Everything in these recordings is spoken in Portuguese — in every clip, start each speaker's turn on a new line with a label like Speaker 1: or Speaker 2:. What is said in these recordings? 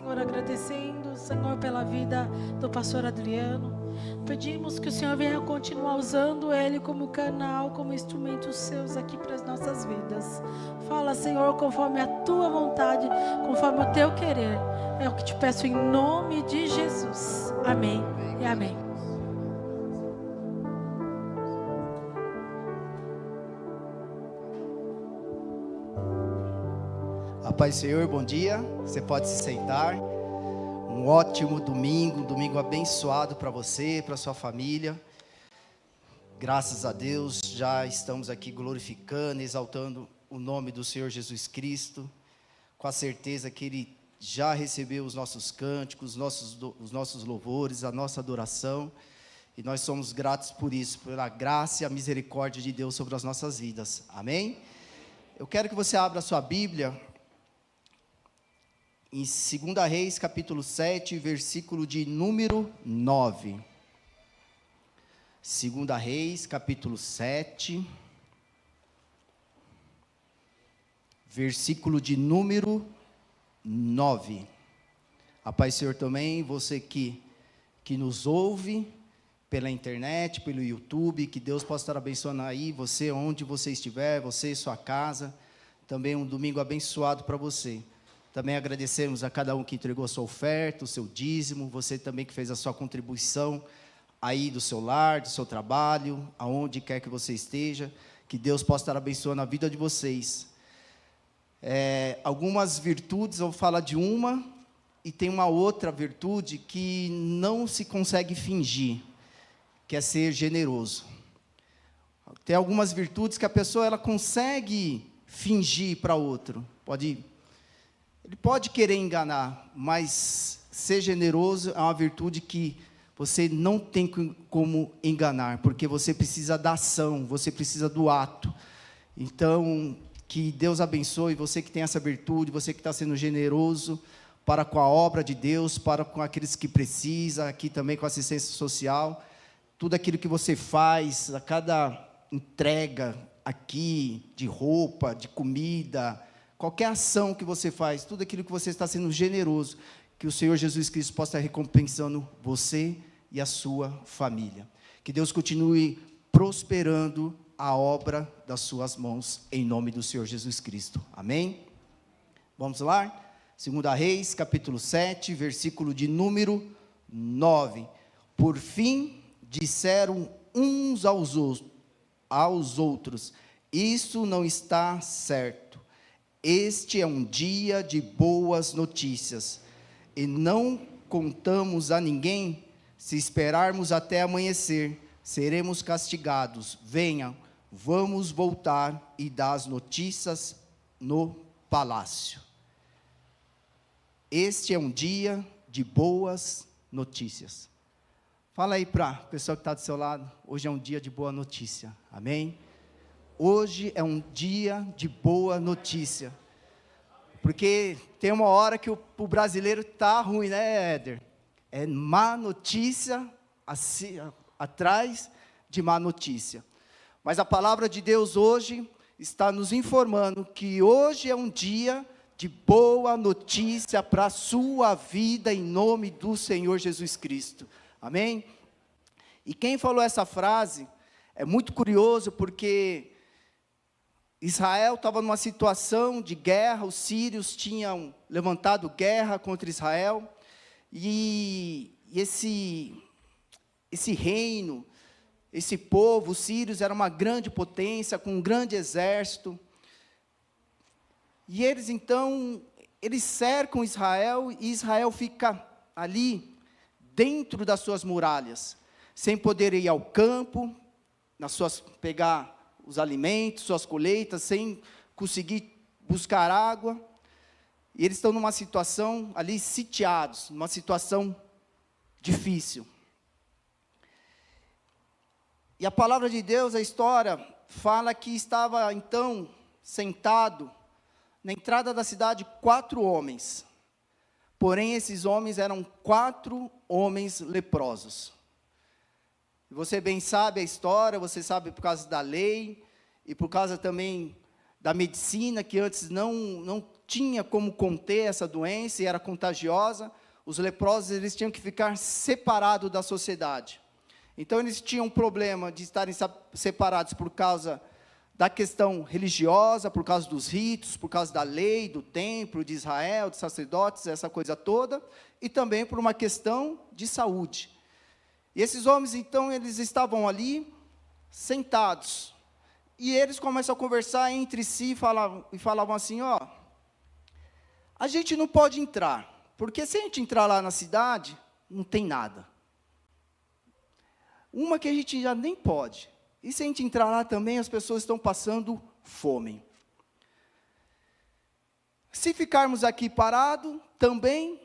Speaker 1: Senhor, agradecendo, Senhor, pela vida do pastor Adriano. Pedimos que o Senhor venha continuar usando ele como canal, como instrumentos seus aqui para as nossas vidas. Fala, Senhor, conforme a tua vontade, conforme o teu querer. É o que te peço em nome de Jesus. Amém e amém.
Speaker 2: A paz do Senhor, bom dia. Você pode se sentar. Um ótimo domingo, um domingo abençoado para você, para sua família. Graças a Deus, já estamos aqui glorificando, exaltando o nome do Senhor Jesus Cristo, com a certeza que Ele já recebeu os nossos cânticos, os nossos louvores, a nossa adoração, e nós somos gratos por isso, pela graça e a misericórdia de Deus sobre as nossas vidas. Amém? Eu quero que você abra a sua Bíblia em 2 Reis, capítulo 7, versículo de número 9. 2 Reis, capítulo 7, versículo de número 9. A paz do Senhor também, você que nos ouve pela internet, pelo YouTube, que Deus possa estar abençoando aí, você, onde você estiver, você e sua casa. Também um domingo abençoado para você. Também agradecemos a cada um que entregou a sua oferta, o seu dízimo, você também que fez a sua contribuição aí do seu lar, do seu trabalho, aonde quer que você esteja, que Deus possa estar abençoando a vida de vocês. Algumas virtudes, eu vou falar de uma, e tem uma outra virtude que não se consegue fingir, que é ser generoso. Tem algumas virtudes que a pessoa ela consegue fingir para outro, ele pode querer enganar, mas ser generoso é uma virtude que você não tem como enganar, porque você precisa da ação, você precisa do ato. Então, que Deus abençoe você que tem essa virtude, você que está sendo generoso para com a obra de Deus, para com aqueles que precisam, aqui também com assistência social. Tudo aquilo que você faz, a cada entrega aqui, de roupa, de comida, qualquer ação que você faz, tudo aquilo que você está sendo generoso, que o Senhor Jesus Cristo possa estar recompensando você e a sua família. Que Deus continue prosperando a obra das suas mãos, em nome do Senhor Jesus Cristo. Amém? Vamos lá? 2 Reis, capítulo 7, versículo de número 9. Por fim, disseram uns aos outros, isso não está certo. Este é um dia de boas notícias, e não contamos a ninguém. Se esperarmos até amanhecer, seremos castigados. Venha, vamos voltar e dar as notícias no palácio. Este é um dia de boas notícias. Fala aí para a pessoa que está do seu lado, hoje é um dia de boa notícia, amém? Hoje é um dia de boa notícia, porque tem uma hora que o brasileiro está ruim, né, Éder? É má notícia atrás de má notícia. Mas a palavra de Deus hoje está nos informando que hoje é um dia de boa notícia para a sua vida, em nome do Senhor Jesus Cristo. Amém? E quem falou essa frase é muito curioso, porque Israel estava numa situação de guerra, os sírios tinham levantado guerra contra Israel, e esse reino, esse povo, os sírios, era uma grande potência, com um grande exército, e eles então, eles cercam Israel, e Israel fica ali, dentro das suas muralhas, sem poder ir ao campo, pegar os alimentos, suas colheitas, sem conseguir buscar água, e eles estão numa situação ali sitiados, numa situação difícil. E a palavra de Deus, a história, fala que estava então sentado na entrada da cidade 4 homens, porém esses homens eram 4 homens leprosos. Você bem sabe a história, você sabe por causa da lei, e por causa também da medicina, que antes não tinha como conter essa doença e era contagiosa, os leprosos eles tinham que ficar separados da sociedade. Então eles tinham um problema de estarem separados por causa da questão religiosa, por causa dos ritos, por causa da lei, do templo de Israel, dos sacerdotes, essa coisa toda, e também por uma questão de saúde. E esses homens, então, eles estavam ali, sentados, e eles começam a conversar entre si, e falavam assim, a gente não pode entrar, porque se a gente entrar lá na cidade, não tem nada. Uma que a gente já nem pode, e se a gente entrar lá também, as pessoas estão passando fome. Se ficarmos aqui parados, também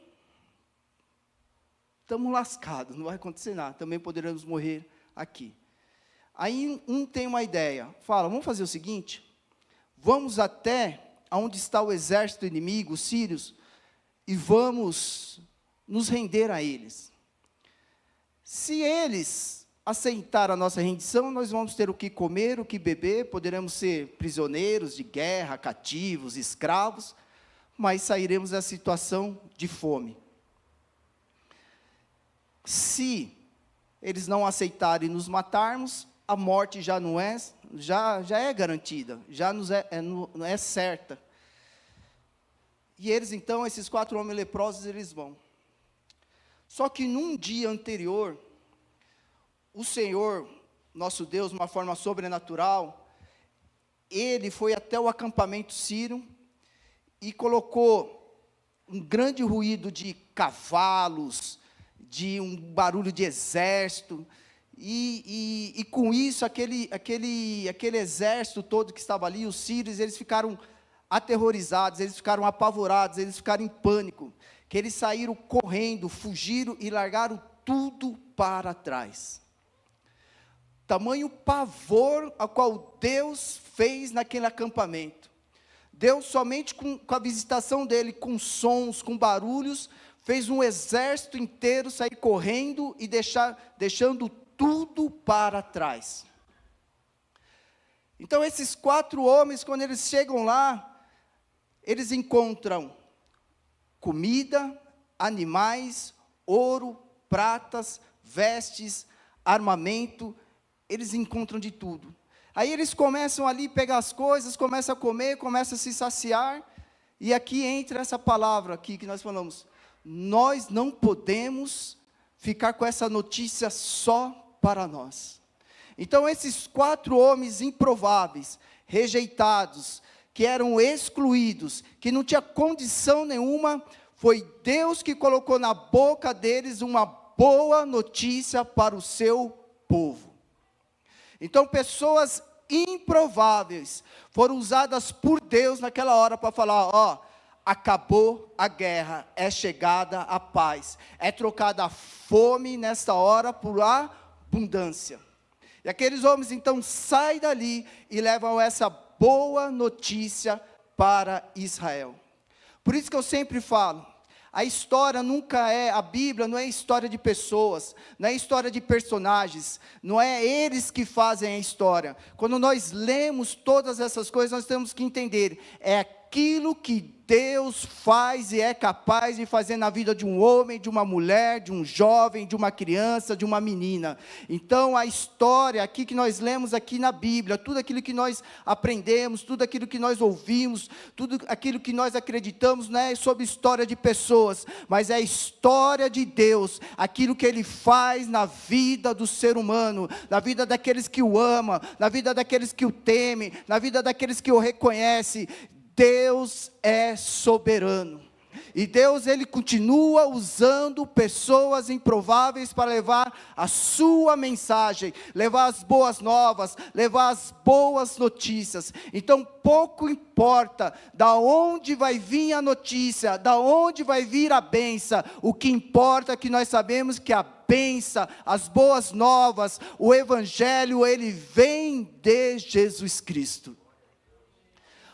Speaker 2: estamos lascados, não vai acontecer nada, também poderemos morrer aqui. Aí um tem uma ideia, fala, vamos fazer o seguinte, vamos até onde está o exército inimigo, os sírios, e vamos nos render a eles. Se eles aceitar a nossa rendição, nós vamos ter o que comer, o que beber, poderemos ser prisioneiros de guerra, cativos, escravos, mas sairemos da situação de fome. Se eles não aceitarem nos matarmos, a morte já é garantida, não é certa. E eles então, esses 4 homens leprosos, eles vão. Só que num dia anterior, o Senhor, nosso Deus, de uma forma sobrenatural, Ele foi até o acampamento sírio e colocou um grande ruído de cavalos, de um barulho de exército, e com isso, aquele exército todo que estava ali, os sírios, eles ficaram aterrorizados, eles ficaram apavorados, eles ficaram em pânico, que eles saíram correndo, fugiram e largaram tudo para trás. Tamanho pavor a qual Deus fez naquele acampamento. Deus somente com a visitação dele, com sons, com barulhos, fez um exército inteiro sair correndo e deixando tudo para trás. Então esses 4 homens, quando eles chegam lá, eles encontram comida, animais, ouro, pratas, vestes, armamento, eles encontram de tudo. Aí eles começam ali a pegar as coisas, começam a comer, começam a se saciar, e aqui entra essa palavra aqui que nós falamos, nós não podemos ficar com essa notícia só para nós. Então esses 4 homens improváveis, rejeitados, que eram excluídos, que não tinha condição nenhuma, foi Deus que colocou na boca deles uma boa notícia para o seu povo. Então pessoas improváveis foram usadas por Deus naquela hora para falar, acabou a guerra, é chegada a paz, é trocada a fome nesta hora por abundância. E aqueles homens então saem dali e levam essa boa notícia para Israel. Por isso que eu sempre falo, a história a Bíblia não é história de pessoas, não é história de personagens, não é eles que fazem a história. Quando nós lemos todas essas coisas, nós temos que entender, é aquilo que Deus faz e é capaz de fazer na vida de um homem, de uma mulher, de um jovem, de uma criança, de uma menina. Então a história aqui que nós lemos aqui na Bíblia, tudo aquilo que nós aprendemos, tudo aquilo que nós ouvimos, tudo aquilo que nós acreditamos, não é sobre história de pessoas, mas é a história de Deus, aquilo que Ele faz na vida do ser humano, na vida daqueles que o amam, na vida daqueles que o temem, na vida daqueles que o reconhecem. Deus é soberano, e Deus ele continua usando pessoas improváveis para levar a sua mensagem, levar as boas novas, levar as boas notícias. Então pouco importa da onde vai vir a notícia, da onde vai vir a bênção, o que importa é que nós sabemos que a bênção, as boas novas, o evangelho, ele vem de Jesus Cristo.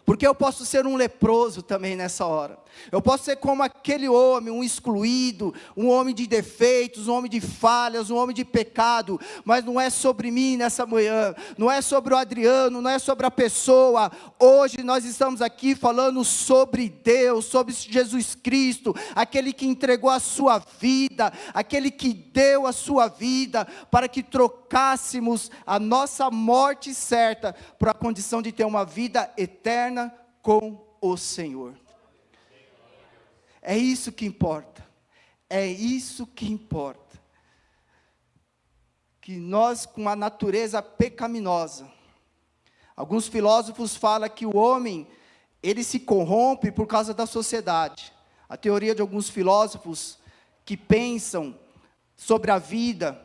Speaker 2: Porque eu posso ser um leproso também nessa hora. Eu posso ser como aquele homem, um excluído, um homem de defeitos, um homem de falhas, um homem de pecado, mas não é sobre mim nessa manhã, não é sobre o Adriano, não é sobre a pessoa. Hoje nós estamos aqui falando sobre Deus, sobre Jesus Cristo, aquele que entregou a sua vida, aquele que deu a sua vida, para que trocássemos a nossa morte certa, para a condição de ter uma vida eterna com o Senhor. É isso que importa, é isso que importa, que nós com a natureza pecaminosa, alguns filósofos falam que o homem, ele se corrompe por causa da sociedade, a teoria de alguns filósofos que pensam sobre a vida,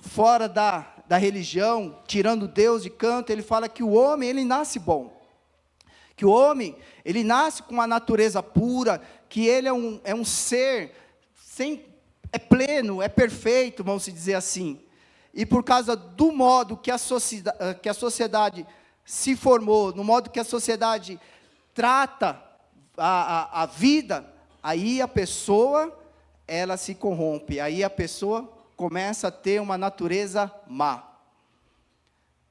Speaker 2: fora da religião, tirando Deus de canto, ele fala que o homem, ele nasce bom, que o homem, ele nasce com uma natureza pura, que ele é um ser, é pleno, é perfeito, vamos dizer assim, e por causa do modo que a sociedade se formou, no modo que a sociedade trata a vida, aí a pessoa, ela se corrompe, aí a pessoa começa a ter uma natureza má,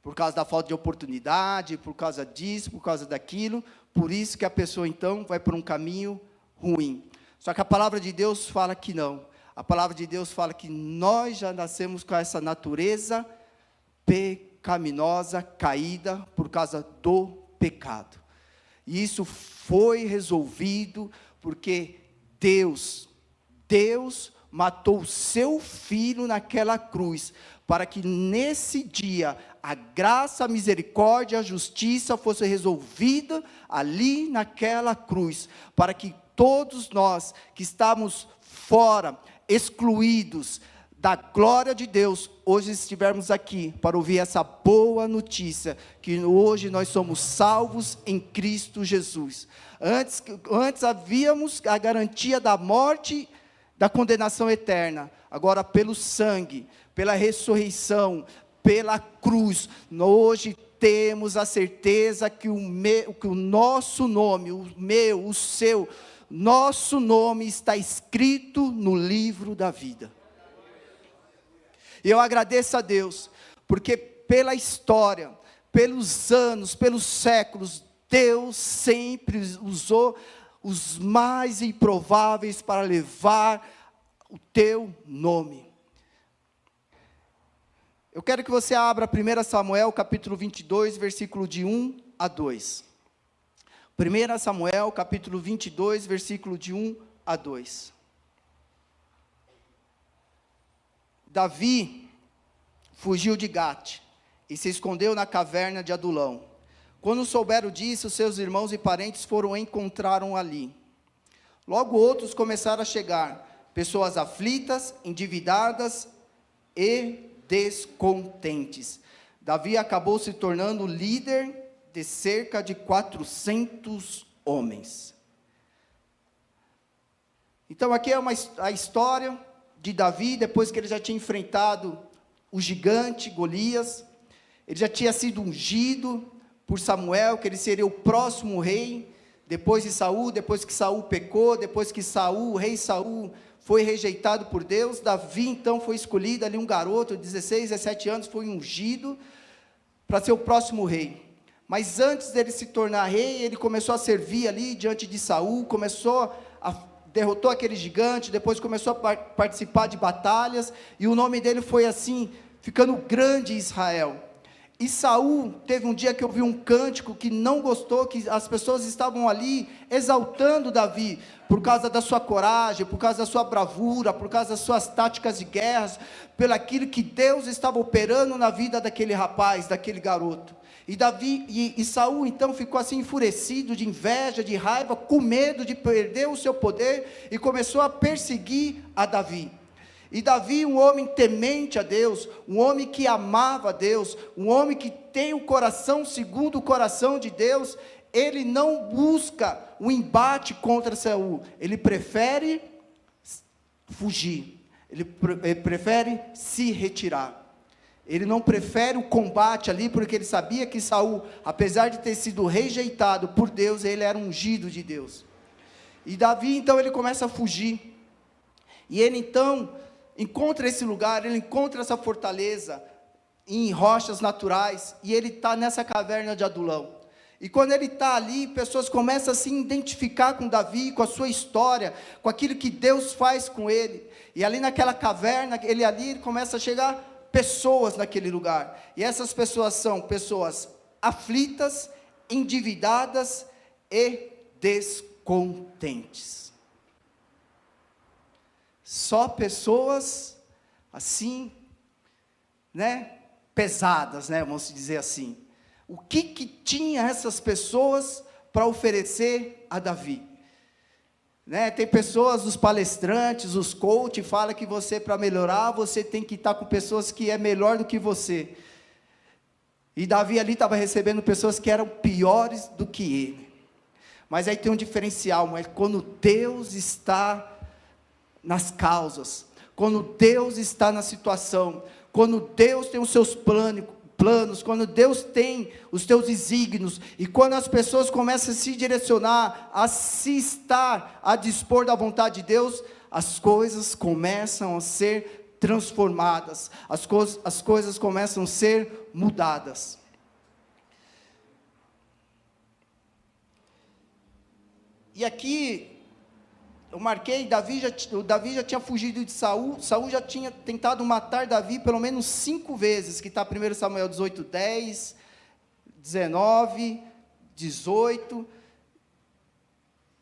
Speaker 2: por causa da falta de oportunidade, por causa disso, por causa daquilo, por isso que a pessoa então vai por um caminho ruim. Só que a palavra de Deus fala que não. A palavra de Deus fala que nós já nascemos com essa natureza pecaminosa, caída, por causa do pecado. E isso foi resolvido porque Deus matou o seu filho naquela cruz, para que nesse dia a graça, a misericórdia, a justiça fosse resolvida ali naquela cruz, para que todos nós que estamos fora, excluídos da glória de Deus, hoje estivermos aqui para ouvir essa boa notícia, que hoje nós somos salvos em Cristo Jesus. Antes havíamos a garantia da morte, da condenação eterna, agora pelo sangue, pela ressurreição, pela cruz, hoje temos a certeza que o nosso nome, o meu, o seu, nosso nome está escrito no livro da vida. E eu agradeço a Deus, porque pela história, pelos anos, pelos séculos, Deus sempre usou os mais improváveis para levar o teu nome. Eu quero que você abra 1 Samuel, capítulo 22, versículo de 1 a 2. 1 Samuel, capítulo 22, versículo de 1 a 2. Davi fugiu de Gate e se escondeu na caverna de Adulão. Quando souberam disso, seus irmãos e parentes foram encontraram ali. Logo outros começaram a chegar, pessoas aflitas, endividadas e descontentes. Davi acabou se tornando líder de cerca de 400 homens. Então aqui é a história de Davi, depois que ele já tinha enfrentado o gigante Golias, ele já tinha sido ungido por Samuel, que ele seria o próximo rei, depois de Saul, depois que Saul pecou, depois que o rei Saul foi rejeitado por Deus, Davi então foi escolhido ali, um garoto de 16, 17 anos, foi ungido para ser o próximo rei. Mas antes dele se tornar rei, ele começou a servir ali diante de Saul, derrotou aquele gigante, depois começou a participar de batalhas, e o nome dele foi assim, ficando grande em Israel. E Saul teve um dia que ouviu um cântico que não gostou, que as pessoas estavam ali exaltando Davi, por causa da sua coragem, por causa da sua bravura, por causa das suas táticas de guerras, pelo aquilo que Deus estava operando na vida daquele rapaz, daquele garoto. E Saul então ficou assim enfurecido, de inveja, de raiva, com medo de perder o seu poder, e começou a perseguir a Davi. E Davi, um homem temente a Deus, um homem que amava a Deus, um homem que tem o coração segundo o coração de Deus, ele não busca um embate contra Saul, ele prefere fugir, ele prefere se retirar. Ele não prefere o combate ali, porque ele sabia que Saul, apesar de ter sido rejeitado por Deus, ele era ungido de Deus. E Davi, então, ele começa a fugir. E ele, então, encontra esse lugar, ele encontra essa fortaleza em rochas naturais, e ele está nessa caverna de Adulão. E quando ele está ali, pessoas começam a se identificar com Davi, com a sua história, com aquilo que Deus faz com ele. E ali naquela caverna, ele começa a chegar pessoas naquele lugar. E essas pessoas são pessoas aflitas, endividadas e descontentes. Só pessoas assim, né, pesadas, né, vamos dizer assim. O que tinha essas pessoas para oferecer a Davi? Né, tem pessoas, os palestrantes, os coaches, falam que você, para melhorar, você tem que estar com pessoas que é melhor do que você. E Davi ali estava recebendo pessoas que eram piores do que ele. Mas aí tem um diferencial, mas quando Deus está nas causas, quando Deus está na situação, quando Deus tem os seus planos, quando Deus tem os teus desígnios, e quando as pessoas começam a se direcionar, a se estar, a dispor da vontade de Deus, as coisas começam a ser transformadas, as coisas começam a ser mudadas. E aqui, eu marquei, o Davi já tinha fugido de Saul já tinha tentado matar Davi pelo menos 5 vezes, que está 1 Samuel 18, 10, 19, 18,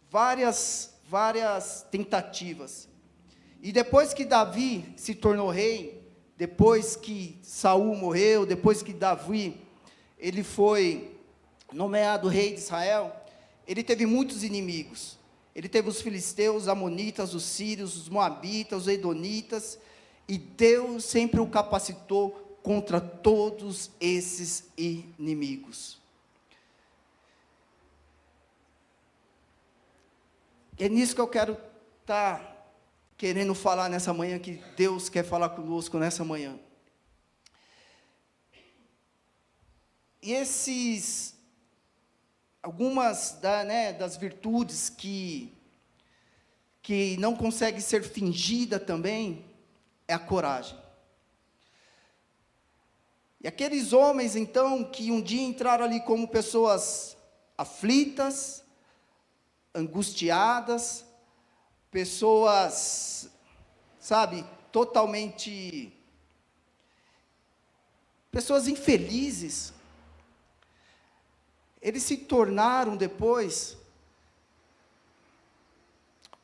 Speaker 2: várias tentativas. E depois que Davi se tornou rei, depois que Saul morreu, depois que Davi, ele foi nomeado rei de Israel, ele teve muitos inimigos. Ele teve os filisteus, os amonitas, os sírios, os moabitas, os edonitas, e Deus sempre o capacitou contra todos esses inimigos. É nisso que eu quero estar querendo falar nessa manhã, que Deus quer falar conosco nessa manhã. E algumas das virtudes que não consegue ser fingida também, é a coragem. E aqueles homens, então, que um dia entraram ali como pessoas aflitas, angustiadas, pessoas, pessoas infelizes, eles se tornaram depois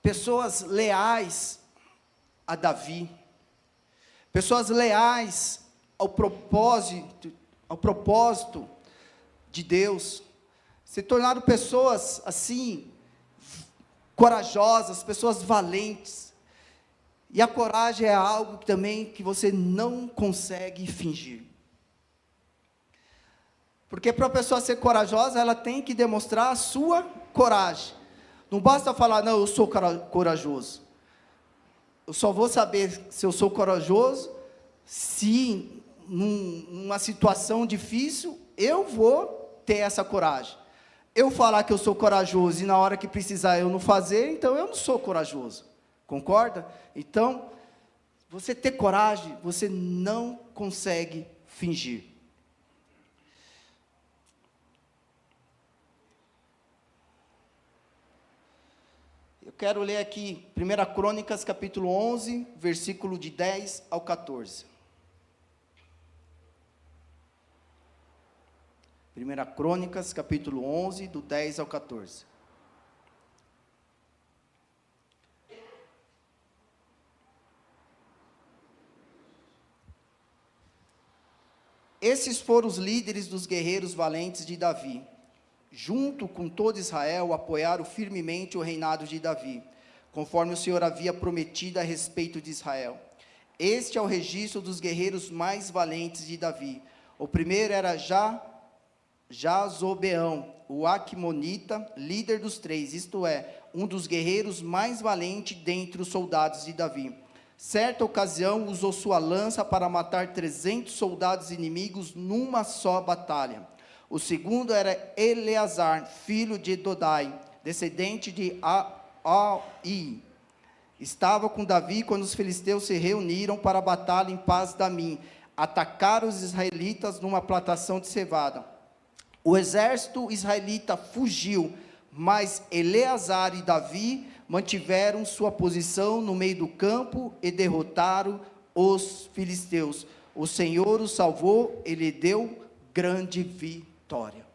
Speaker 2: pessoas leais a Davi, pessoas leais ao propósito de Deus, se tornaram pessoas assim, corajosas, pessoas valentes. E a coragem é algo também que você não consegue fingir. Porque para a pessoa ser corajosa, ela tem que demonstrar a sua coragem. Não basta falar, não, eu sou corajoso. Eu só vou saber se eu sou corajoso, se numa situação difícil, eu vou ter essa coragem. Eu falar que eu sou corajoso e na hora que precisar eu não fazer, então eu não sou corajoso. Concorda? Então, você ter coragem, você não consegue fingir. Eu quero ler aqui 1 Crônicas, capítulo 11, versículo de 10 ao 14. 1 Crônicas, capítulo 11, do 10 ao 14. Esses foram os líderes dos guerreiros valentes de Davi. Junto com todo Israel, apoiaram firmemente o reinado de Davi, conforme o Senhor havia prometido a respeito de Israel. Este é o registro dos guerreiros mais valentes de Davi. O primeiro era Jazobeão, o Aquemonita, líder dos 3, isto é, um dos guerreiros mais valentes dentre os soldados de Davi. Certa ocasião, usou sua lança para matar 300 soldados inimigos numa só batalha. O segundo era Eleazar, filho de Dodai, descendente de Ai. Estava com Davi quando os filisteus se reuniram para a batalha em Pas-damim. Atacaram os israelitas numa plantação de cevada. O exército israelita fugiu, mas Eleazar e Davi mantiveram sua posição no meio do campo e derrotaram os filisteus. O Senhor os salvou, ele deu grande vitória.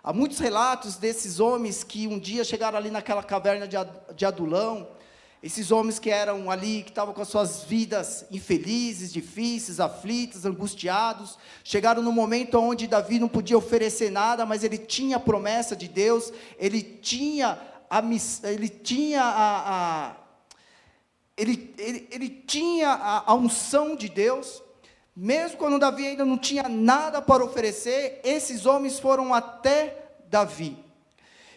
Speaker 2: Há muitos relatos desses homens que um dia chegaram ali naquela caverna de Adulão. Esses homens que eram ali, que estavam com as suas vidas infelizes, difíceis, aflitos, angustiados, chegaram no momento onde Davi não podia oferecer nada, mas ele tinha a promessa de Deus, ele tinha a unção de Deus. Mesmo quando Davi ainda não tinha nada para oferecer, esses homens foram até Davi.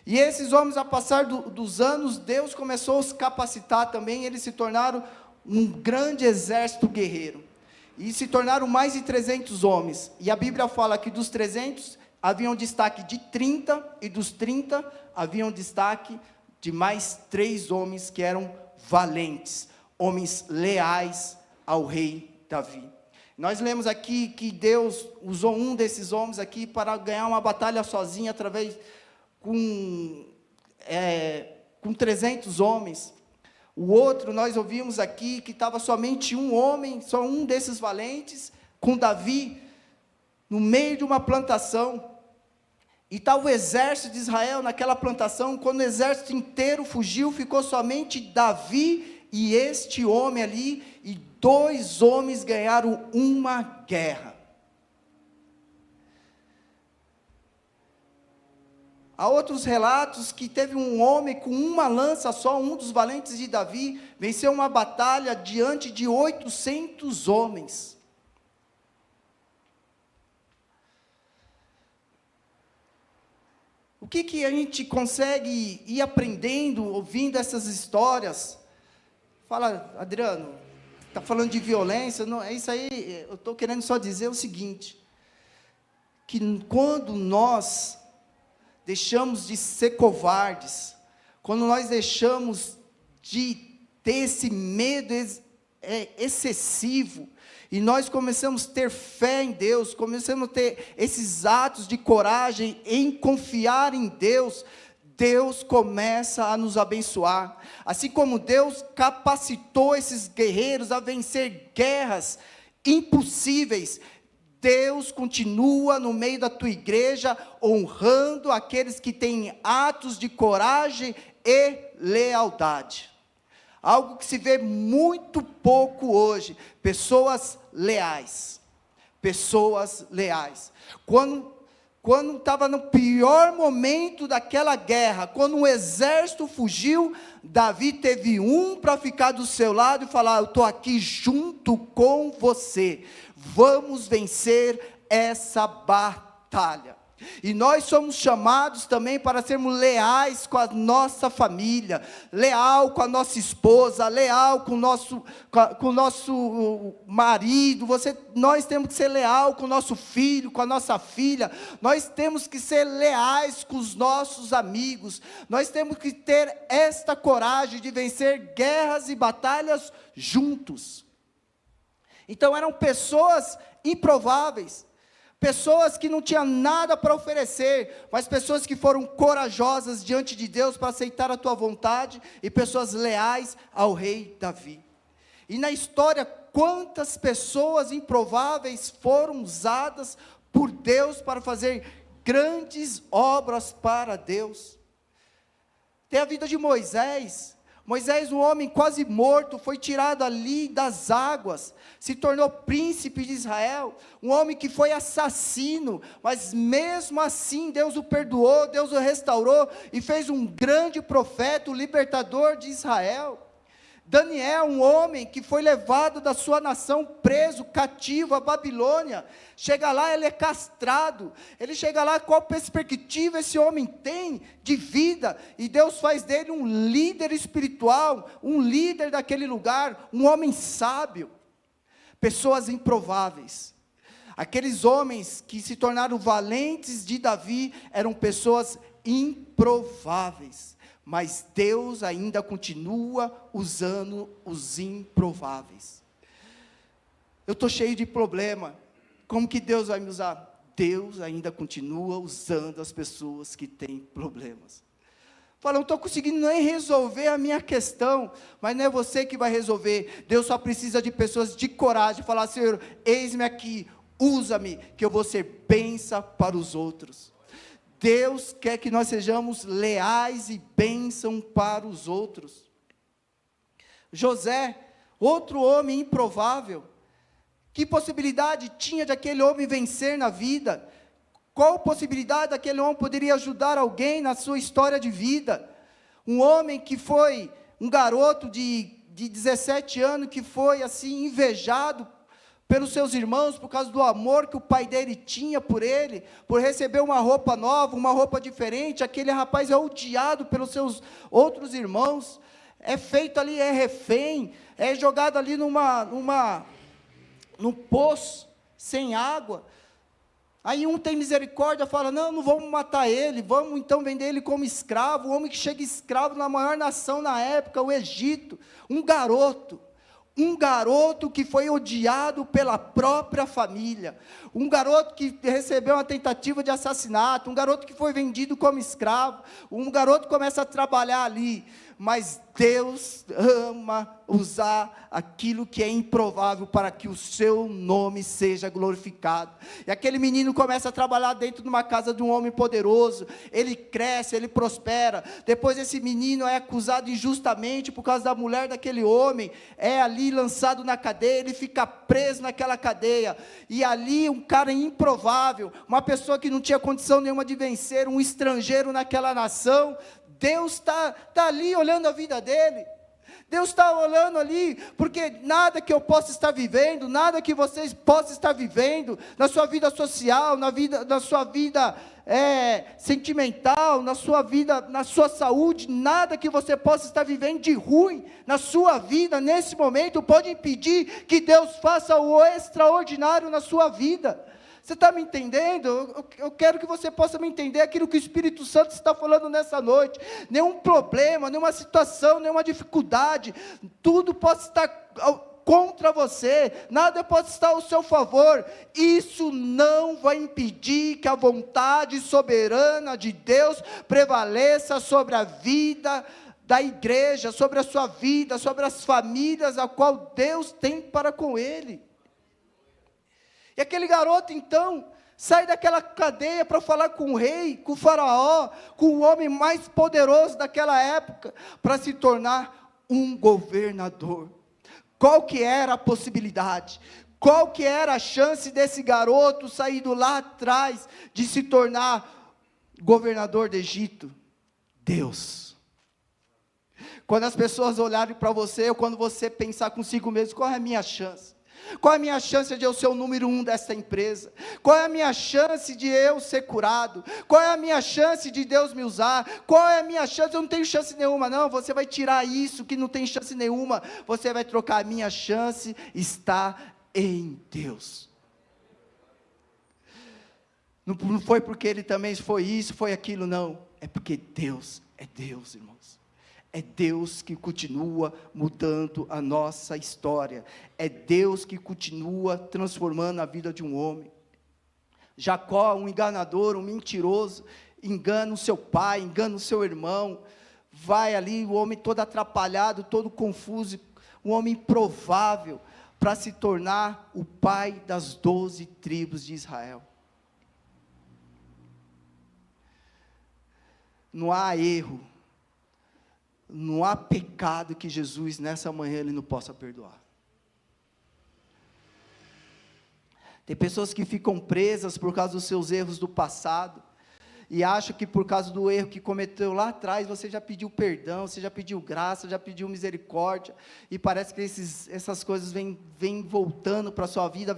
Speaker 2: E esses homens, ao passar dos anos, Deus começou a os capacitar também, eles se tornaram um grande exército guerreiro. E se tornaram mais de 300 homens. E a Bíblia fala que dos 300, havia um destaque de 30, e dos 30, havia um destaque de mais 3 homens que eram valentes, homens leais ao rei Davi. Nós lemos aqui que Deus usou um desses homens aqui para ganhar uma batalha sozinho, com 300 homens. O outro, nós ouvimos aqui, que estava somente um homem, só um desses valentes, com Davi, no meio de uma plantação. E estava o exército de Israel naquela plantação. Quando o exército inteiro fugiu, ficou somente Davi e este homem ali, e 2 homens ganharam uma guerra. Há outros relatos que teve um homem com uma lança só, um dos valentes de Davi, venceu uma batalha diante de 800 homens. O que a gente consegue ir aprendendo, ouvindo essas histórias? Fala, Adriano, está falando de violência? Não, é isso aí, eu estou querendo só dizer o seguinte, que quando nós deixamos de ser covardes, quando nós deixamos de ter esse medo excessivo, e nós começamos a ter fé em Deus, começamos a ter esses atos de coragem em confiar em Deus, Deus começa a nos abençoar. Assim como Deus capacitou esses guerreiros a vencer guerras impossíveis, Deus continua no meio da tua igreja, honrando aqueles que têm atos de coragem e lealdade. Algo que se vê muito pouco hoje, pessoas leais. Pessoas leais. Quando estava no pior momento daquela guerra, quando um exército fugiu, Davi teve um para ficar do seu lado e falar: eu estou aqui junto com você, vamos vencer essa batalha. E nós somos chamados também para sermos leais com a nossa família, leal com a nossa esposa, leal com o nosso marido. Nós temos que ser leal com o nosso filho, com a nossa filha. Nós temos que ser leais com os nossos amigos. Nós temos que ter esta coragem de vencer guerras e batalhas juntos. Então eram pessoas improváveis, pessoas que não tinham nada para oferecer, mas pessoas que foram corajosas diante de Deus para aceitar a tua vontade, e pessoas leais ao rei Davi. E na história, quantas pessoas improváveis foram usadas por Deus para fazer grandes obras para Deus. Tem a vida de Moisés. Moisés, um homem quase morto, foi tirado ali das águas, se tornou príncipe de Israel, um homem que foi assassino, mas mesmo assim Deus o perdoou, Deus o restaurou, e fez um grande profeta, o libertador de Israel. Daniel, um homem que foi levado da sua nação, preso, cativo à Babilônia, chega lá, ele é castrado, ele chega lá, qual perspectiva esse homem tem de vida, e Deus faz dele um líder espiritual, um líder daquele lugar, um homem sábio. Pessoas improváveis, aqueles homens que se tornaram valentes de Davi, eram pessoas improváveis, mas Deus ainda continua usando os improváveis. Eu estou cheio de problema, como que Deus vai me usar? Deus ainda continua usando as pessoas que têm problemas. Fala, eu não estou conseguindo nem resolver a minha questão, mas não é você que vai resolver. Deus só precisa de pessoas de coragem, falar, Senhor, eis-me aqui, usa-me, que eu vou ser bênção para os outros. Deus quer que nós sejamos leais e bênção para os outros. José, outro homem improvável, que possibilidade tinha de aquele homem vencer na vida? Qual possibilidade daquele homem poderia ajudar alguém na sua história de vida? Um homem que foi, um garoto de 17 anos, que foi assim invejado pelos seus irmãos, por causa do amor que o pai dele tinha por ele, por receber uma roupa nova, uma roupa diferente. Aquele rapaz é odiado pelos seus outros irmãos, é feito ali, é refém, é jogado ali num poço, sem água. Aí um tem misericórdia, fala, não vamos matar ele, vamos então vender ele como escravo. O homem que chega escravo na maior nação na época, o Egito, um garoto que foi odiado pela própria família, um garoto que recebeu uma tentativa de assassinato, um garoto que foi vendido como escravo, um garoto que começa a trabalhar ali, mas Deus ama usar aquilo que é improvável para que o seu nome seja glorificado. E aquele menino começa a trabalhar dentro de uma casa de um homem poderoso, ele cresce, ele prospera. Depois esse menino é acusado injustamente por causa da mulher daquele homem, é ali lançado na cadeia, ele fica preso naquela cadeia, e ali um cara improvável, uma pessoa que não tinha condição nenhuma de vencer, um estrangeiro naquela nação, Deus está ali olhando a vida dele. Deus está olhando ali, porque nada que eu possa estar vivendo, nada que vocês possam estar vivendo, na sua vida social, na sua vida sentimental, na sua vida, na sua saúde, nada que você possa estar vivendo de ruim na sua vida, nesse momento, pode impedir que Deus faça o extraordinário na sua vida. Você está me entendendo? Eu quero que você possa me entender aquilo que o Espírito Santo está falando nessa noite. Nenhum problema, nenhuma situação, nenhuma dificuldade, tudo pode estar contra você, nada pode estar ao seu favor. Isso não vai impedir que a vontade soberana de Deus prevaleça sobre a vida da igreja, sobre a sua vida, sobre as famílias a qual Deus tem para com ele. E aquele garoto, então, sai daquela cadeia para falar com o rei, com o faraó, com o homem mais poderoso daquela época, para se tornar um governador. Qual que era a possibilidade? Qual que era a chance desse garoto sair lá atrás de se tornar governador do Egito? Deus. Quando as pessoas olharem para você, ou quando você pensar consigo mesmo, qual é a minha chance? Qual é a minha chance de eu ser o número 1 dessa empresa? Qual é a minha chance de eu ser curado? Qual é a minha chance de Deus me usar? Qual é a minha chance? Eu não tenho chance nenhuma, não. Você vai tirar isso que não tem chance nenhuma. Você vai trocar. A minha chance está em Deus. Não foi porque ele também foi isso, foi aquilo, não. É porque Deus é Deus, irmãos. É Deus que continua mudando a nossa história. É Deus que continua transformando a vida de um homem. Jacó, um enganador, um mentiroso, engana o seu pai, engana o seu irmão. Vai ali, o homem todo atrapalhado, todo confuso, um homem improvável, para se tornar o pai das 12 tribos de Israel. Não há erro. Não há pecado que Jesus, nessa manhã, Ele não possa perdoar. Tem pessoas que ficam presas por causa dos seus erros do passado, e acham que por causa do erro que cometeu lá atrás, você já pediu perdão, você já pediu graça, já pediu misericórdia, e parece que essas coisas vêm voltando para a sua vida,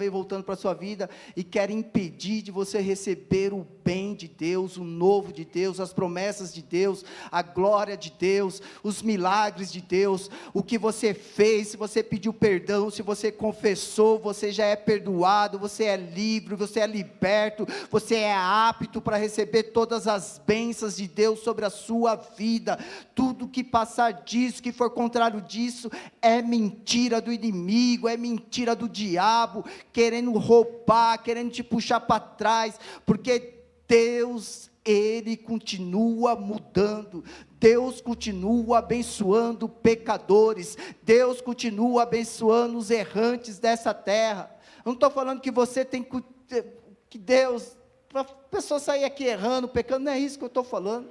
Speaker 2: e querem impedir de você receber o bem de Deus, o novo de Deus, as promessas de Deus, a glória de Deus, os milagres de Deus, o que você fez, se você pediu perdão, se você confessou, você já é perdoado, você é livre, você é liberto, você é apto para receber todas as bênçãos de Deus sobre a sua vida. Tudo que passar disso, que for contrário disso, é mentira do inimigo, é mentira do diabo, querendo roubar, querendo te puxar para trás, porque Deus, Ele continua mudando, Deus continua abençoando pecadores, Deus continua abençoando os errantes dessa terra. Eu não estou falando que você tem que Deus, para a pessoa sair aqui errando, pecando, não é isso que eu estou falando.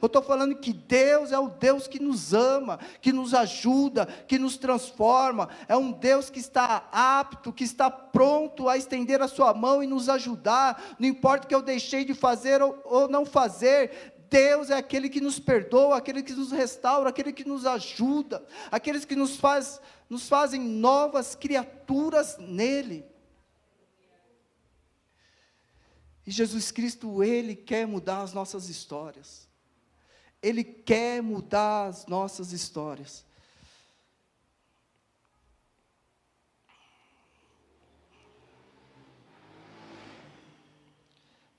Speaker 2: Eu estou falando que Deus é o Deus que nos ama, que nos ajuda, que nos transforma, é um Deus que está apto, que está pronto a estender a sua mão e nos ajudar, não importa o que eu deixei de fazer ou não fazer. Deus é aquele que nos perdoa, aquele que nos restaura, aquele que nos ajuda, aqueles que nos fazem novas criaturas nele. E Jesus Cristo, Ele quer mudar as nossas histórias. Ele quer mudar as nossas histórias.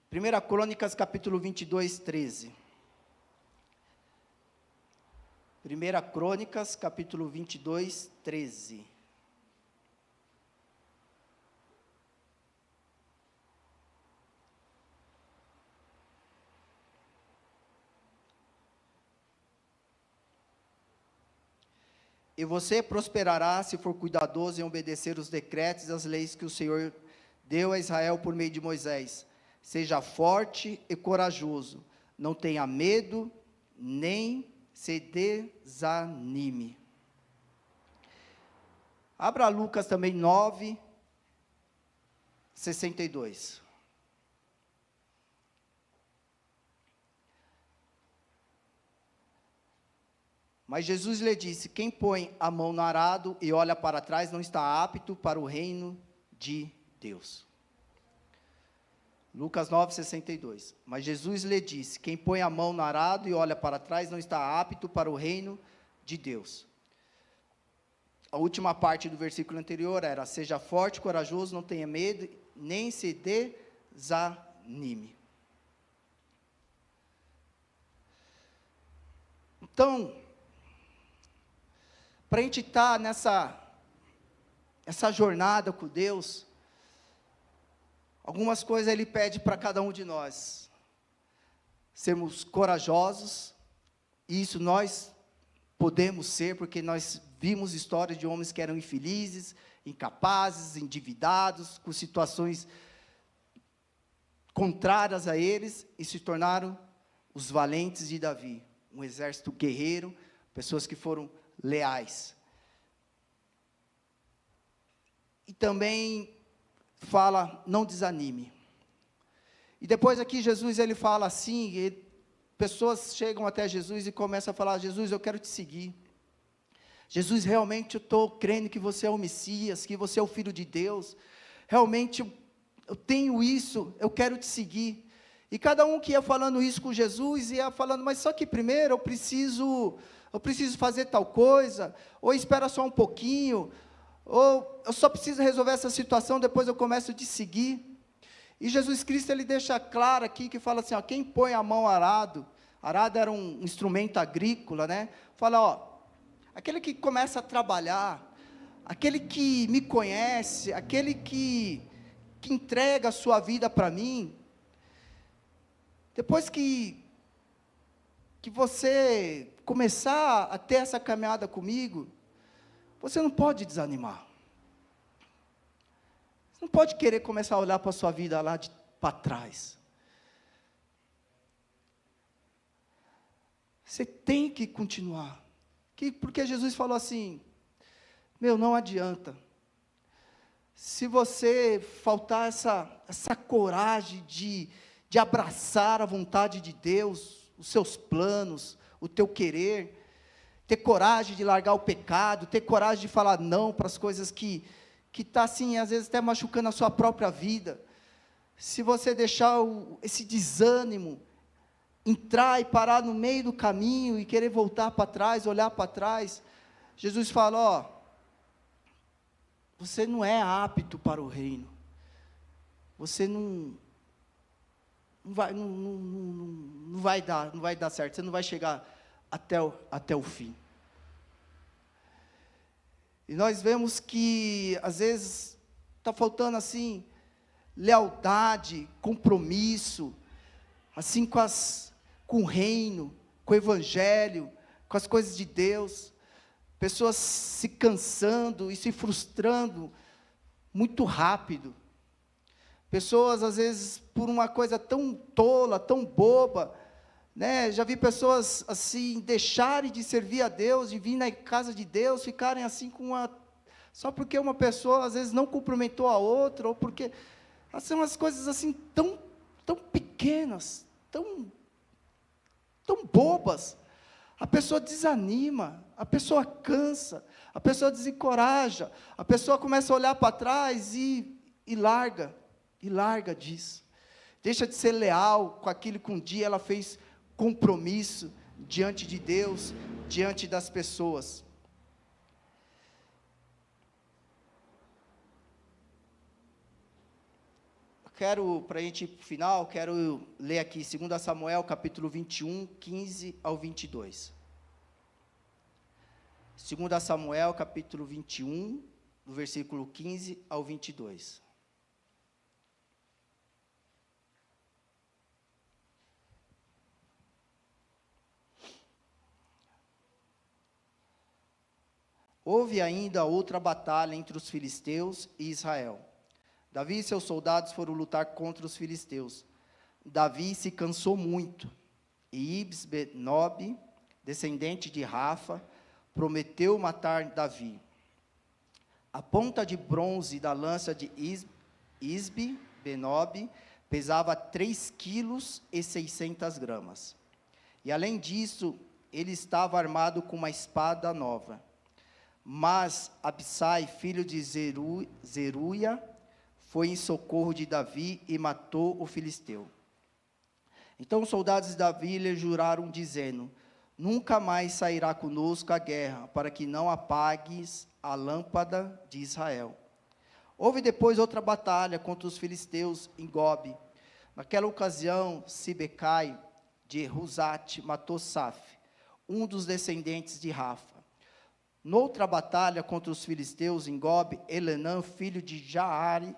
Speaker 2: Primeira Crônicas, capítulo 22, 13. Primeira Crônicas, capítulo 22, 13. E você prosperará se for cuidadoso em obedecer os decretos e as leis que o Senhor deu a Israel por meio de Moisés. Seja forte e corajoso, não tenha medo, nem se desanime. Abra Lucas também 9, 62. Mas Jesus lhe disse: quem põe a mão no arado e olha para trás não está apto para o reino de Deus. Lucas 9, 62. Mas Jesus lhe disse: quem põe a mão no arado e olha para trás não está apto para o reino de Deus. A última parte do versículo anterior era: seja forte, corajoso, não tenha medo, nem se desanime. Então, para a gente estar nessa jornada com Deus, algumas coisas Ele pede para cada um de nós. Sermos corajosos, e isso nós podemos ser, porque nós vimos histórias de homens que eram infelizes, incapazes, endividados, com situações contrárias a eles, e se tornaram os valentes de Davi, um exército guerreiro, pessoas que foram leais. E também fala: não desanime. E depois aqui Jesus, ele fala assim, pessoas chegam até Jesus e começam a falar: Jesus, eu quero te seguir. Jesus, realmente eu estou crendo que você é o Messias, que você é o Filho de Deus. Realmente eu tenho isso, eu quero te seguir. E cada um que ia falando isso com Jesus, ia falando: mas só que primeiro eu preciso fazer tal coisa, ou espera só um pouquinho, ou eu só preciso resolver essa situação, depois eu começo a te seguir. E Jesus Cristo, ele deixa claro aqui, que fala assim, ó, quem põe a mão arado era um instrumento agrícola, né? Fala, ó, aquele que começa a trabalhar, aquele que me conhece, aquele que entrega a sua vida para mim, depois que você começar a ter essa caminhada comigo, você não pode desanimar. Você não pode querer começar a olhar para a sua vida lá para trás. Você tem que continuar. Porque Jesus falou assim, não adianta. Se você faltar essa coragem de abraçar a vontade de Deus, os seus planos, o teu querer, ter coragem de largar o pecado, ter coragem de falar não para as coisas que está assim, às vezes até machucando a sua própria vida, se você deixar esse desânimo entrar e parar no meio do caminho e querer voltar para trás, olhar para trás, Jesus fala, ó, você não é apto para o reino, você não não vai dar certo, você não vai chegar até o fim. E nós vemos que, às vezes, está faltando, assim, lealdade, compromisso, assim, com o reino, com o evangelho, com as coisas de Deus. Pessoas se cansando e se frustrando muito rápido. Pessoas, às vezes, por uma coisa tão tola, tão boba, né? Já vi pessoas, assim, deixarem de servir a Deus, de vir na casa de Deus, ficarem assim só porque uma pessoa, às vezes, não cumprimentou a outra, ou porque, são umas coisas, assim, tão pequenas, tão bobas. A pessoa desanima, a pessoa cansa, a pessoa desencoraja, a pessoa começa a olhar para trás e larga disso. Deixa de ser leal com aquilo que um dia ela fez compromisso diante de Deus, diante das pessoas. Para a gente ir para o final, quero ler aqui 2 Samuel, capítulo 21, 15 ao 22. 2 Samuel, capítulo 21, do versículo 15 ao 22. Houve ainda outra batalha entre os filisteus e Israel. Davi e seus soldados foram lutar contra os filisteus. Davi se cansou muito, e Ibs-Benob, descendente de Rafa, prometeu matar Davi. A ponta de bronze da lança de Isbi-Benob pesava 3,6 kg. E além disso, ele estava armado com uma espada nova. Mas Abissai, filho de Zeruia, foi em socorro de Davi e matou o filisteu. Então os soldados de Davi lhe juraram, dizendo: nunca mais sairá conosco a guerra, para que não apagues a lâmpada de Israel. Houve depois outra batalha contra os filisteus em Gobe. Naquela ocasião, Sibecai de Rusate matou Saf, um dos descendentes de Rafa. Noutra batalha contra os filisteus em Gobe, Elenã, filho de Jaare,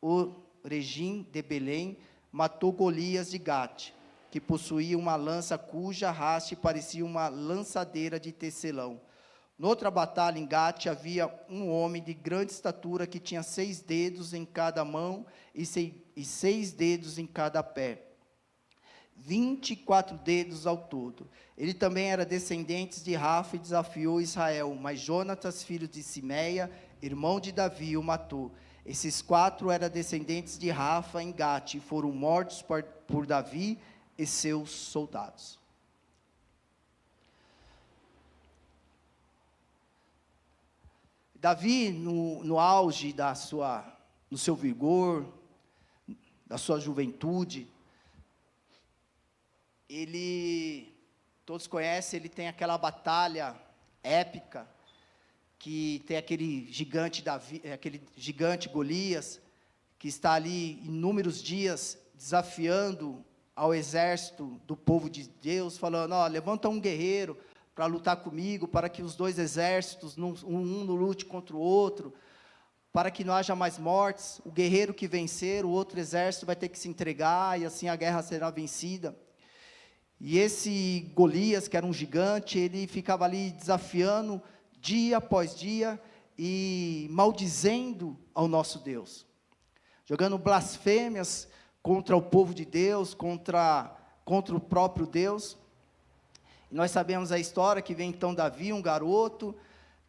Speaker 2: o Regim de Belém, matou Golias de Gate, que possuía uma lança cuja haste parecia uma lançadeira de tecelão. Noutra batalha em Gate havia um homem de grande estatura que tinha 6 dedos em cada mão e 6 dedos em cada pé. 24 dedos ao todo. Ele também era descendente de Rafa e desafiou Israel, mas Jonatas, filho de Simeia, irmão de Davi, o matou. Esses 4 eram descendentes de Rafa em Gate e foram mortos por Davi e seus soldados. Davi, no auge no seu vigor, da sua juventude, todos conhecem, ele tem aquela batalha épica, que tem aquele gigante Golias, que está ali inúmeros dias desafiando ao exército do povo de Deus, falando: levanta um guerreiro para lutar comigo, para que os dois exércitos, um não lute contra o outro, para que não haja mais mortes. O guerreiro que vencer, o outro exército vai ter que se entregar, e assim a guerra será vencida. E esse Golias, que era um gigante, ele ficava ali desafiando dia após dia e maldizendo ao nosso Deus, jogando blasfêmias contra o povo de Deus, contra o próprio Deus. E nós sabemos a história que vem então Davi, um garoto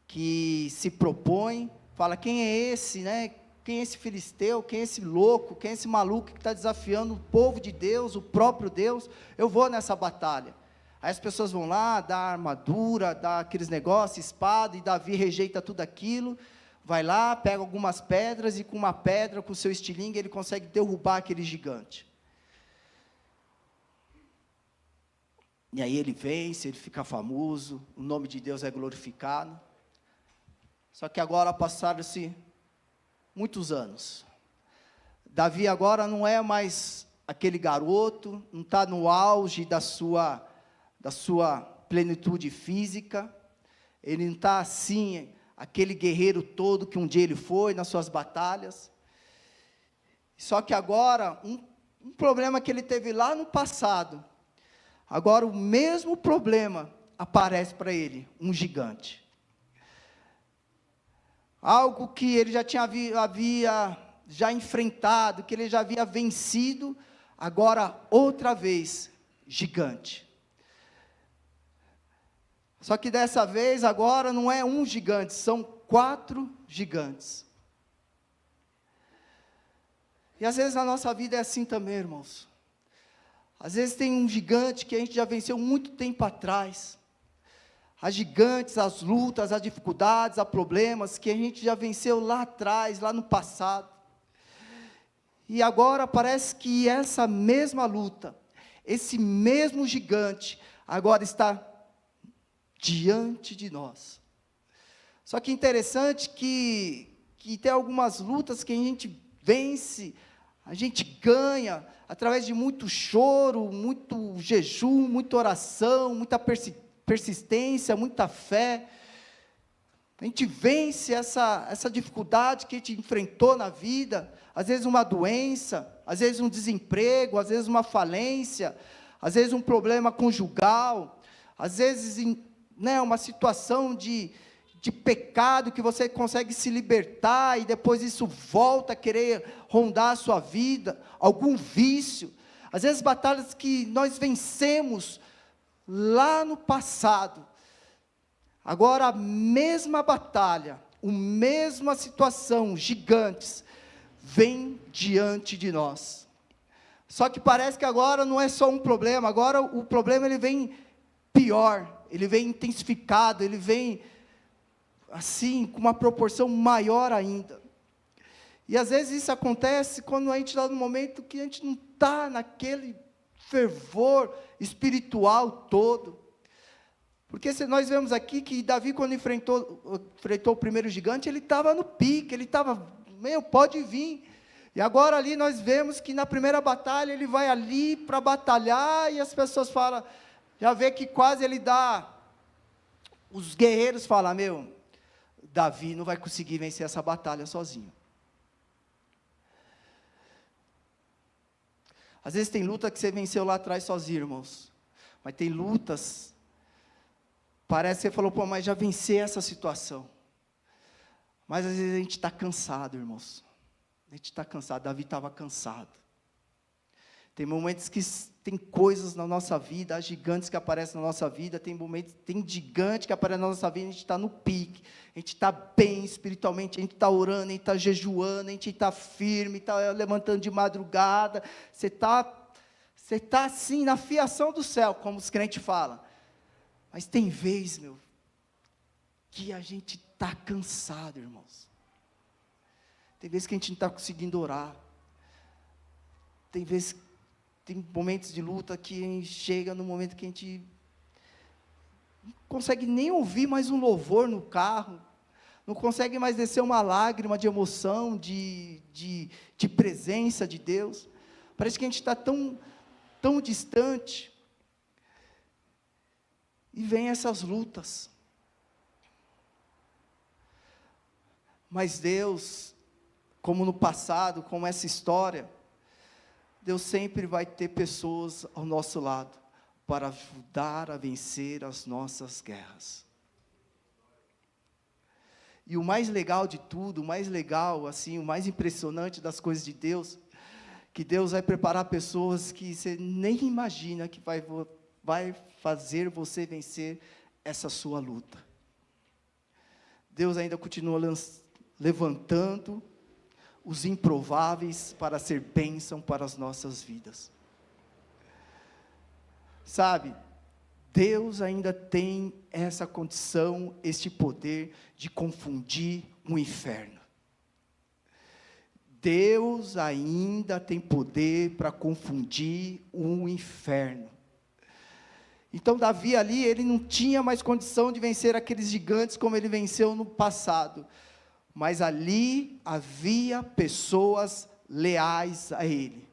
Speaker 2: que se propõe, fala: quem é esse, né? Quem é esse filisteu? Quem é esse louco? Quem é esse maluco que está desafiando o povo de Deus, o próprio Deus? Eu vou nessa batalha. Aí as pessoas vão lá, dá armadura, dá aqueles negócios, espada, e Davi rejeita tudo aquilo, vai lá, pega algumas pedras, e com uma pedra, com o seu estilingue, ele consegue derrubar aquele gigante. E aí ele vence, ele fica famoso, o nome de Deus é glorificado. Só que agora passaram-se muitos anos. Davi agora não é mais aquele garoto, não está no auge da sua plenitude física, ele não está assim, aquele guerreiro todo que um dia ele foi nas suas batalhas. Só que agora, um problema que ele teve lá no passado, agora o mesmo problema aparece para ele, um gigante. Algo que ele já havia enfrentado, que ele já havia vencido, agora outra vez, gigante. Só que dessa vez, agora, não é um gigante, são 4 gigantes. E às vezes na nossa vida é assim também, irmãos. Às vezes tem um gigante que a gente já venceu muito tempo atrás. As gigantes, as lutas, as dificuldades, os problemas que a gente já venceu lá atrás, lá no passado. E agora parece que essa mesma luta, esse mesmo gigante, agora está diante de nós. Só que interessante que tem algumas lutas que a gente vence, a gente ganha, através de muito choro, muito jejum, muita oração, muita persistência, muita fé. A gente vence essa dificuldade que a gente enfrentou na vida, às vezes uma doença, às vezes um desemprego, às vezes uma falência, às vezes um problema conjugal, às vezes uma situação de pecado que você consegue se libertar e depois isso volta a querer rondar a sua vida, algum vício, às vezes batalhas que nós vencemos lá no passado. Agora a mesma batalha, a mesma situação, gigantes, vem diante de nós. Só que parece que agora não é só um problema, agora o problema ele vem pior, ele vem intensificado, ele vem assim, com uma proporção maior ainda. E às vezes isso acontece quando a gente está no momento que a gente não está naquele fervor espiritual todo. Porque se nós vemos aqui que Davi, quando enfrentou o primeiro gigante, ele estava no pique, ele estava, pode vir. E agora ali nós vemos que na primeira batalha, ele vai ali para batalhar, e as pessoas falam, já vê que quase ele dá, os guerreiros falam, Davi não vai conseguir vencer essa batalha sozinho. Às vezes tem luta que você venceu lá atrás sozinho, irmãos. Mas tem lutas, parece que você falou, mas já venci essa situação. Mas às vezes a gente está cansado, irmãos. A gente está cansado, Davi estava cansado. Tem momentos que tem coisas na nossa vida, há gigantes que aparecem na nossa vida, tem gigante que aparece na nossa vida, a gente está no pique, a gente está bem espiritualmente, a gente está orando, a gente está jejuando, a gente está firme, está levantando de madrugada, você está assim, na fiação do céu, como os crentes falam. Mas tem vez, que a gente está cansado, irmãos. Tem vezes que a gente não está conseguindo orar. Tem momentos de luta que a gente chega no momento que a gente não consegue nem ouvir mais um louvor no carro, não consegue mais descer uma lágrima de emoção, de presença de Deus. Parece que a gente está tão distante. E vem essas lutas. Mas Deus, como no passado, como essa história, Deus sempre vai ter pessoas ao nosso lado para ajudar a vencer as nossas guerras. E o mais legal de tudo, o mais legal, assim, o mais impressionante das coisas de Deus, que Deus vai preparar pessoas que você nem imagina que vai fazer você vencer essa sua luta. Deus ainda continua levantando os improváveis para ser bênção para as nossas vidas. Sabe, Deus ainda tem essa condição, este poder de confundir o inferno. Deus ainda tem poder para confundir o inferno. Então Davi ali, ele não tinha mais condição de vencer aqueles gigantes como ele venceu no passado. Mas ali havia pessoas leais a ele.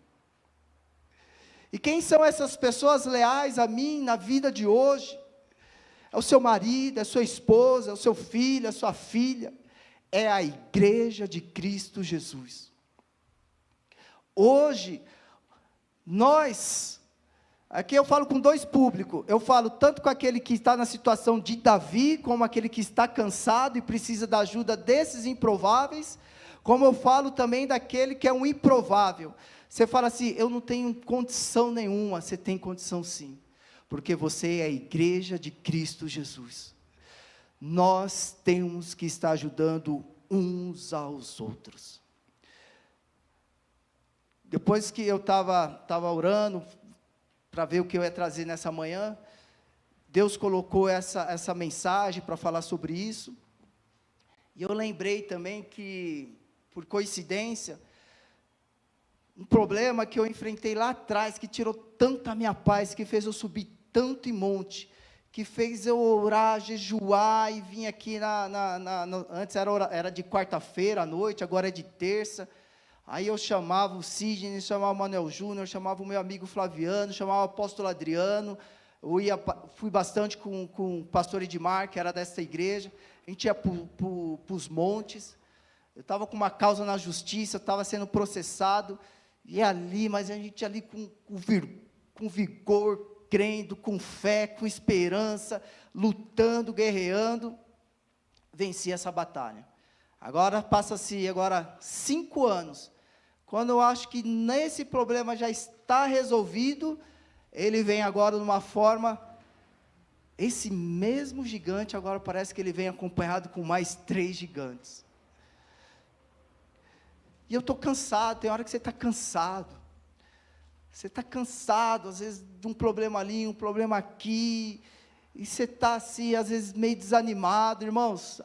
Speaker 2: E quem são essas pessoas leais a mim na vida de hoje? É o seu marido, é a sua esposa, é o seu filho, é a sua filha. É a igreja de Cristo Jesus. Hoje, nós, aqui eu falo com dois públicos, eu falo tanto com aquele que está na situação de Davi, como aquele que está cansado e precisa da ajuda desses improváveis, como eu falo também daquele que é um improvável. Você fala assim, eu não tenho condição nenhuma. Você tem condição sim, porque você é a igreja de Cristo Jesus. Nós temos que estar ajudando uns aos outros. Depois que eu estava orando, para ver o que eu ia trazer nessa manhã, Deus colocou essa mensagem para falar sobre isso, e eu lembrei também que, por coincidência, um problema que eu enfrentei lá atrás, que tirou tanta minha paz, que fez eu subir tanto em monte, que fez eu orar, jejuar, e vim aqui, antes era de quarta-feira à noite, agora é de terça. Aí eu chamava o Sidney, chamava o Manuel Júnior, chamava o meu amigo Flaviano, chamava o apóstolo Adriano, fui bastante com o pastor Edmar, que era dessa igreja, a gente ia para os montes, eu estava com uma causa na justiça, estava sendo processado, e ali, mas a gente ali com vigor, crendo, com fé, com esperança, lutando, guerreando, venci essa batalha. Agora passa-se 5 anos, quando eu acho que nesse problema já está resolvido, ele vem agora numa forma, esse mesmo gigante agora parece que ele vem acompanhado com mais 3 gigantes. E eu estou cansado, tem hora que você está cansado. Você está cansado, às vezes, de um problema ali, um problema aqui, e você está assim, às vezes, meio desanimado. Irmãos,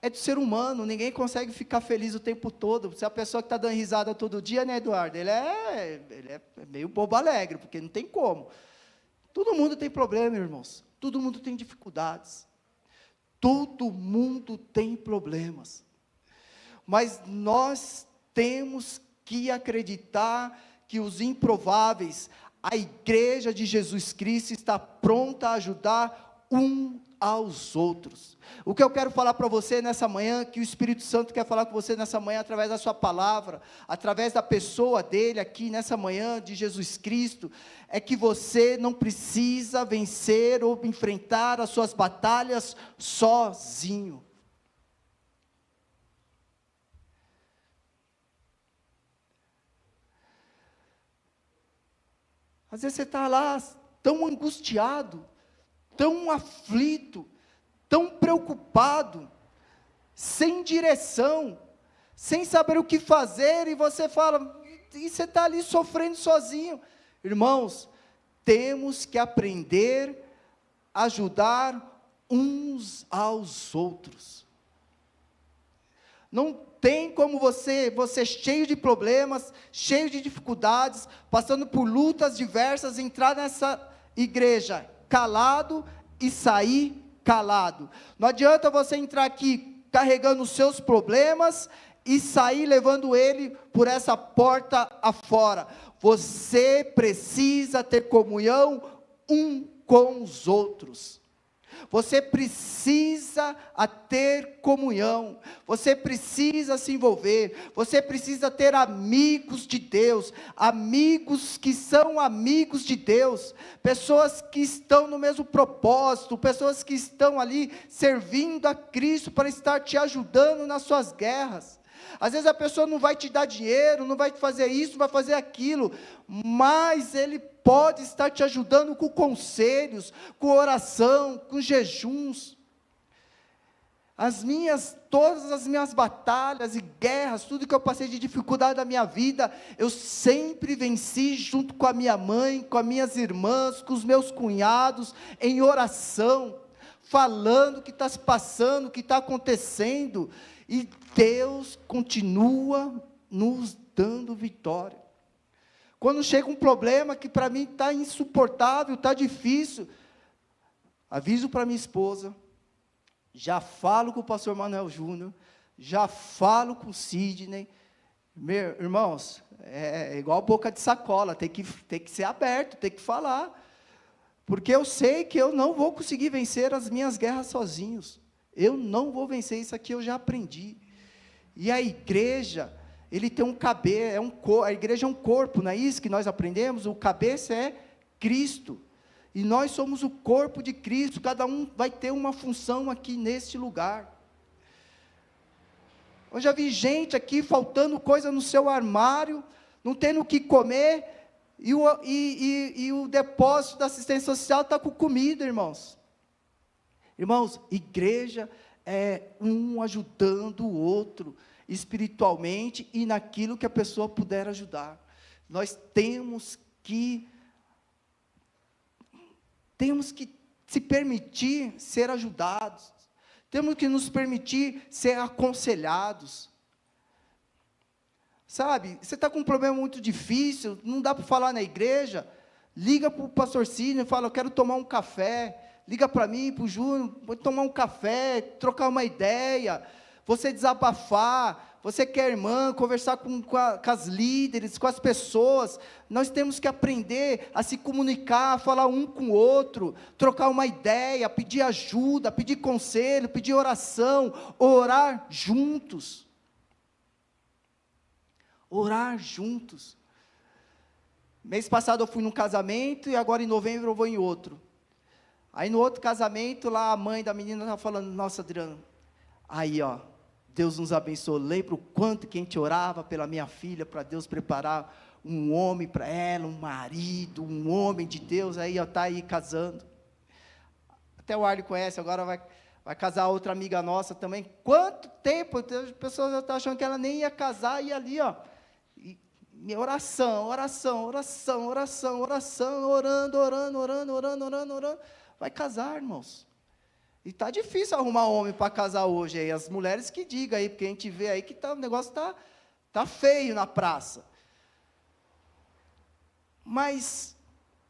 Speaker 2: é do ser humano, ninguém consegue ficar feliz o tempo todo. Se a pessoa que está dando risada todo dia, né, Eduardo? Ele é meio bobo alegre, porque não tem como. Todo mundo tem problema, irmãos. Todo mundo tem dificuldades. Todo mundo tem problemas. Mas nós temos que acreditar que os improváveis, a igreja de Jesus Cristo está pronta a ajudar um aos outros. O que eu quero falar para você nessa manhã, que o Espírito Santo quer falar com você nessa manhã, através da sua palavra, através da pessoa dele aqui nessa manhã, de Jesus Cristo, é que você não precisa vencer ou enfrentar as suas batalhas sozinho. Às vezes você está lá, tão angustiado, tão aflito, tão preocupado, sem direção, sem saber o que fazer, e você fala, e você está ali sofrendo sozinho. Irmãos, temos que aprender a ajudar uns aos outros. Não tem como você cheio de problemas, cheio de dificuldades, passando por lutas diversas, entrar nessa igreja calado e sair calado. Não adianta você entrar aqui carregando os seus problemas e sair levando ele por essa porta afora. Você precisa ter comunhão um com os outros. Você precisa ter comunhão, você precisa se envolver, você precisa ter amigos de Deus, amigos que são amigos de Deus, pessoas que estão no mesmo propósito, pessoas que estão ali servindo a Cristo para estar te ajudando nas suas guerras. Às vezes a pessoa não vai te dar dinheiro, não vai te fazer isso, não vai fazer aquilo, mas ele pode estar te ajudando com conselhos, com oração, com jejuns. Todas as minhas batalhas e guerras, tudo que eu passei de dificuldade na minha vida, eu sempre venci junto com a minha mãe, com as minhas irmãs, com os meus cunhados, em oração, falando o que está se passando, o que está acontecendo, e Deus continua nos dando vitória. Quando chega um problema que para mim está insuportável, está difícil, aviso para minha esposa, já falo com o pastor Manuel Júnior, já falo com o Sidney, Irmãos, é igual boca de sacola, tem que ser aberto, tem que falar. Porque eu sei que eu não vou conseguir vencer as minhas guerras sozinhos. Eu não vou vencer, isso aqui eu já aprendi. E a igreja, ele tem um cabeça, a igreja é um corpo, não é isso que nós aprendemos? O cabeça é Cristo. E nós somos o corpo de Cristo, cada um vai ter uma função aqui neste lugar. Eu já vi gente aqui faltando coisa no seu armário, não tendo o que comer, e o depósito da assistência social está com comida, irmãos. Irmãos, igreja é um ajudando o outro, espiritualmente e naquilo que a pessoa puder ajudar. Nós temos que se permitir ser ajudados, temos que nos permitir ser aconselhados. Sabe, você está com um problema muito difícil, não dá para falar na igreja, liga para o pastor Cínio e fala, eu quero tomar um café. Liga para mim, para o Júnior, vou tomar um café, trocar uma ideia, você desabafar, você que é irmã, conversar com as líderes, com as pessoas. Nós temos que aprender a se comunicar, a falar um com o outro, trocar uma ideia, pedir ajuda, pedir conselho, pedir oração, orar juntos. Orar juntos. Mês passado eu fui num casamento e agora em novembro eu vou em outro. Aí no outro casamento, lá a mãe da menina estava falando, nossa, Adriano, aí ó, Deus nos abençoou, lembra o quanto que a gente orava pela minha filha, para Deus preparar um homem para ela, um marido, um homem de Deus, aí ó, está aí casando. Até o Arley conhece, agora vai casar outra amiga nossa também. Quanto tempo, as pessoas já estão achando que ela nem ia casar, e ali ó, oração, orando. Vai casar, irmãos. E está difícil arrumar homem para casar hoje. Aí, as mulheres que digam aí, porque a gente vê aí que o negócio tá feio na praça. Mas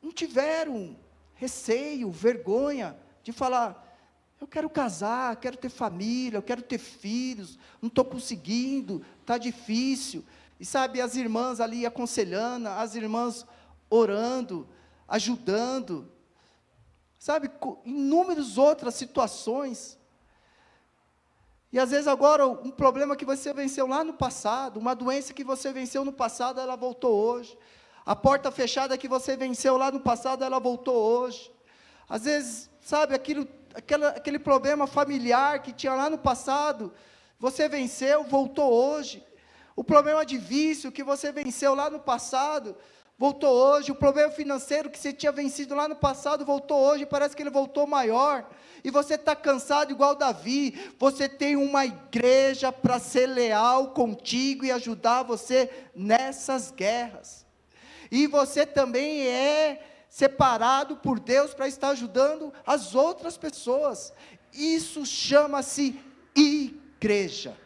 Speaker 2: não tiveram receio, vergonha de falar, eu quero casar, quero ter família, eu quero ter filhos, não estou conseguindo, está difícil. E sabe, as irmãs ali aconselhando, as irmãs orando, ajudando. Sabe, inúmeras outras situações. E às vezes agora, um problema que você venceu lá no passado, uma doença que você venceu no passado, ela voltou hoje. A porta fechada que você venceu lá no passado, ela voltou hoje. Às vezes, sabe, aquele problema familiar que tinha lá no passado, você venceu, voltou hoje. O problema de vício que você venceu lá no passado, voltou hoje. O problema financeiro que você tinha vencido lá no passado, voltou hoje, parece que ele voltou maior, e você está cansado igual Davi. Você tem uma igreja para ser leal contigo e ajudar você nessas guerras, e você também é separado por Deus para estar ajudando as outras pessoas. Isso chama-se igreja.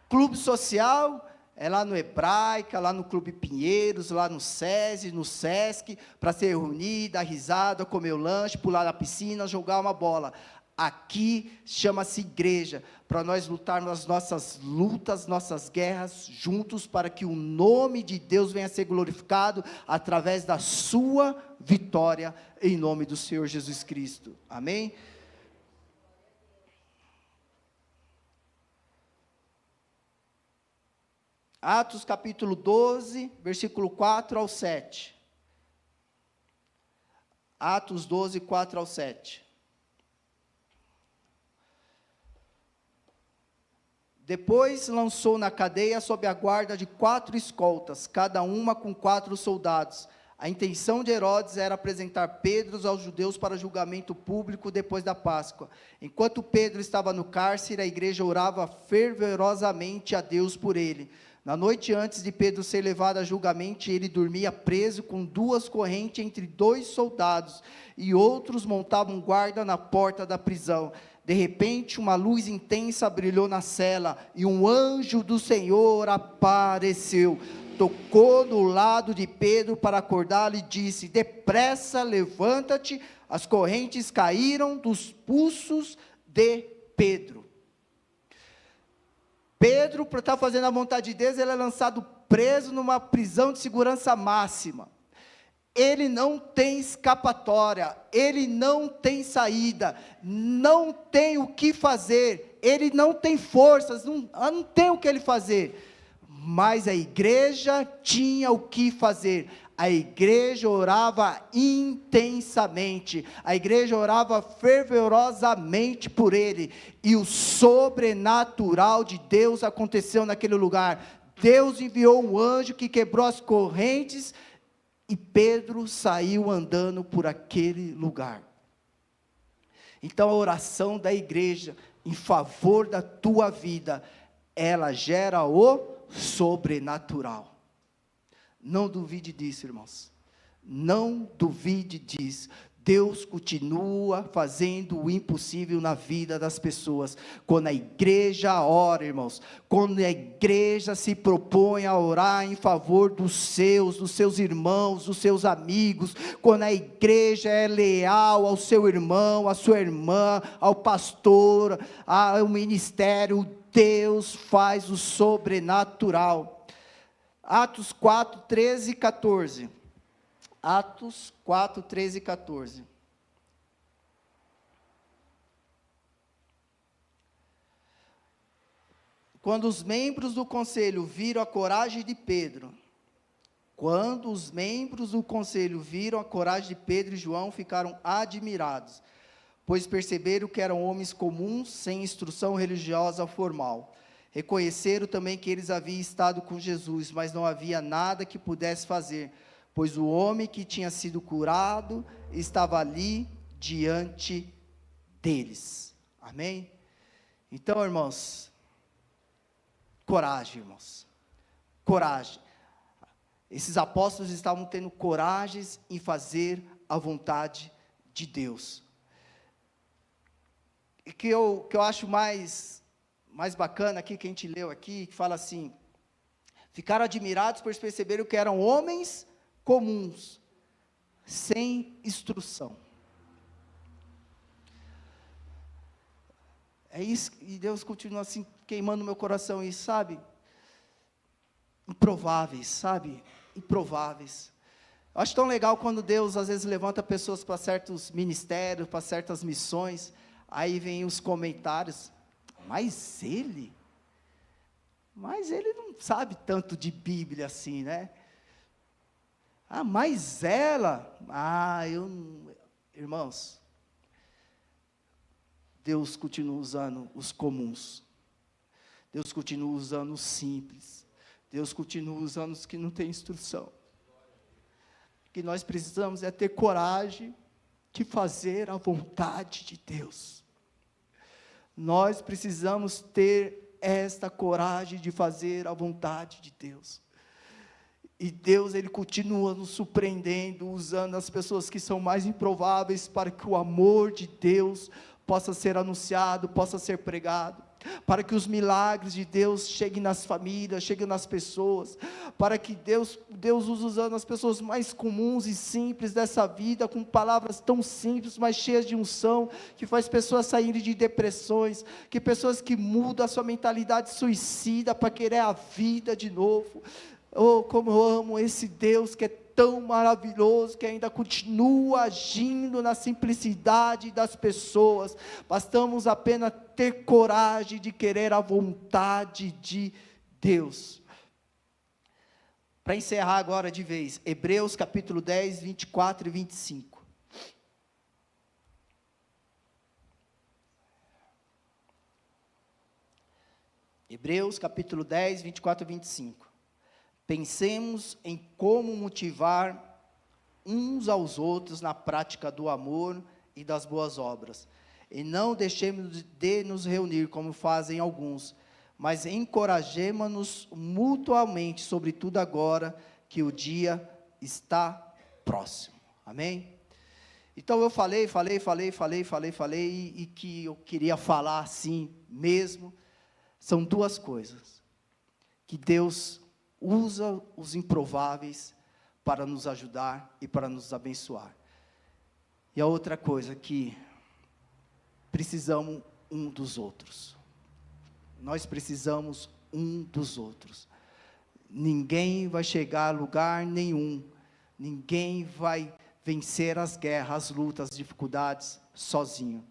Speaker 2: Clube social é lá no Hebraica, lá no Clube Pinheiros, lá no SESI, no SESC, para se reunir, dar risada, comer o lanche, pular na piscina, jogar uma bola. Aqui chama-se igreja, para nós lutarmos as nossas lutas, nossas guerras juntos, para que o nome de Deus venha a ser glorificado através da sua vitória, em nome do Senhor Jesus Cristo. Amém? Atos capítulo 12, versículo 4 ao 7. Atos 12, 4 ao 7. Depois lançou na cadeia sob a guarda de 4 escoltas, cada uma com 4 soldados. A intenção de Herodes era apresentar Pedro aos judeus para julgamento público depois da Páscoa. Enquanto Pedro estava no cárcere, a igreja orava fervorosamente a Deus por ele. Na noite antes de Pedro ser levado a julgamento, ele dormia preso com 2 correntes entre 2 soldados, e outros montavam guarda na porta da prisão. De repente, uma luz intensa brilhou na cela, e um anjo do Senhor apareceu. Tocou no lado de Pedro para acordá-lo e disse: depressa, levanta-te. As correntes caíram dos pulsos de Pedro. Pedro, por estar fazendo a vontade de Deus, ele é lançado preso numa prisão de segurança máxima. Ele não tem escapatória, ele não tem saída, não tem o que fazer, ele não tem forças, não tem o que ele fazer. Mas a igreja tinha o que fazer. A igreja orava intensamente, a igreja orava fervorosamente por ele, e o sobrenatural de Deus aconteceu naquele lugar. Deus enviou um anjo que quebrou as correntes, e Pedro saiu andando por aquele lugar. Então a oração da igreja em favor da tua vida, ela gera o sobrenatural. Não duvide disso, irmãos. Não duvide disso. Deus continua fazendo o impossível na vida das pessoas. Quando a igreja ora, irmãos, quando a igreja se propõe a orar em favor dos seus irmãos, dos seus amigos, quando a igreja é leal ao seu irmão, à sua irmã, ao pastor, ao ministério, Deus faz o sobrenatural. Atos 4, 13 e 14. Atos 4, 13 e 14. Quando os membros do conselho viram a coragem de Pedro, e João, ficaram admirados, pois perceberam que eram homens comuns, sem instrução religiosa formal. Reconheceram também que eles haviam estado com Jesus, mas não havia nada que pudesse fazer, pois o homem que tinha sido curado estava ali diante deles. Amém? Então, irmãos, coragem, irmãos, coragem. Esses apóstolos estavam tendo coragem em fazer a vontade de Deus. E que eu acho mais bacana aqui, que a gente leu aqui, que fala assim: ficaram admirados, pois perceberam que eram homens comuns, sem instrução. É isso, e Deus continua assim, queimando no meu coração isso, sabe? Improváveis, sabe? Improváveis. Eu acho tão legal quando Deus às vezes levanta pessoas para certos ministérios, para certas missões, aí vem os comentários: mas ele não sabe tanto de Bíblia assim, né? Mas ela, irmãos, Deus continua usando os comuns, Deus continua usando os simples, Deus continua usando os que não têm instrução. O que nós precisamos é ter coragem de fazer a vontade de Deus. Nós precisamos ter esta coragem de fazer a vontade de Deus. E Deus, Ele continua nos surpreendendo, usando as pessoas que são mais improváveis, para que o amor de Deus possa ser anunciado, possa ser pregado, para que os milagres de Deus cheguem nas famílias, cheguem nas pessoas, para que Deus use usando as pessoas mais comuns e simples dessa vida, com palavras tão simples, mas cheias de unção, que faz pessoas saírem de depressões, que pessoas que mudam a sua mentalidade suicida, para querer a vida de novo. Oh, como eu amo esse Deus que é tão maravilhoso, que ainda continua agindo na simplicidade das pessoas. Bastamos apenas ter coragem de querer a vontade de Deus. Para encerrar agora de vez, Hebreus capítulo 10, 24 e 25. Hebreus capítulo 10, 24 e 25. Pensemos em como motivar uns aos outros na prática do amor e das boas obras. E não deixemos de nos reunir, como fazem alguns, mas encorajemo-nos mutuamente, sobretudo agora que o dia está próximo. Amém? Então eu falei, e que eu queria falar assim mesmo. São duas coisas: que Deus usa os improváveis para nos ajudar e para nos abençoar. E a outra coisa, que precisamos um dos outros. Nós precisamos um dos outros. Ninguém vai chegar a lugar nenhum, ninguém vai vencer as guerras, as lutas, as dificuldades sozinho.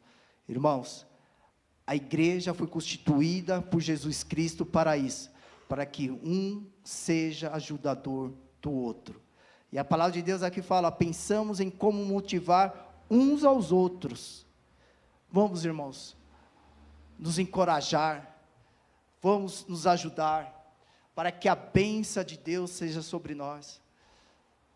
Speaker 2: Irmãos, a igreja foi constituída por Jesus Cristo para isso, para que um seja ajudador do outro. E a palavra de Deus aqui fala, pensamos em como motivar uns aos outros. Vamos, irmãos, nos encorajar, vamos nos ajudar, para que a bênção de Deus seja sobre nós.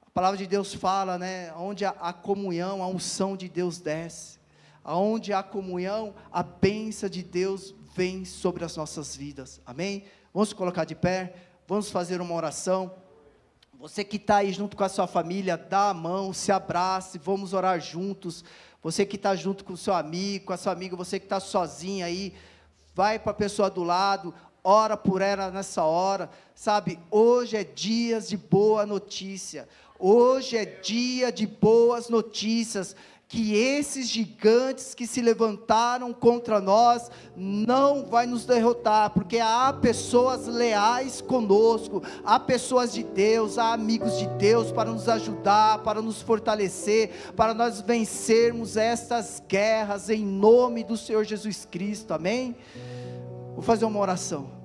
Speaker 2: A palavra de Deus fala, né, onde há comunhão, a unção de Deus desce, aonde há comunhão, a bênção de Deus vem sobre as nossas vidas, amém? Vamos colocar de pé, vamos fazer uma oração. Você que está aí junto com a sua família, dá a mão, se abrace, vamos orar juntos. Você que está junto com o seu amigo, com a sua amiga, você que está sozinho aí, vai para a pessoa do lado, ora por ela nessa hora, sabe, hoje é dia de boa notícia, hoje é dia de boas notícias, que esses gigantes que se levantaram contra nós, não vai nos derrotar, porque há pessoas leais conosco, há pessoas de Deus, há amigos de Deus, para nos ajudar, para nos fortalecer, para nós vencermos estas guerras, em nome do Senhor Jesus Cristo, amém? Vou fazer uma oração.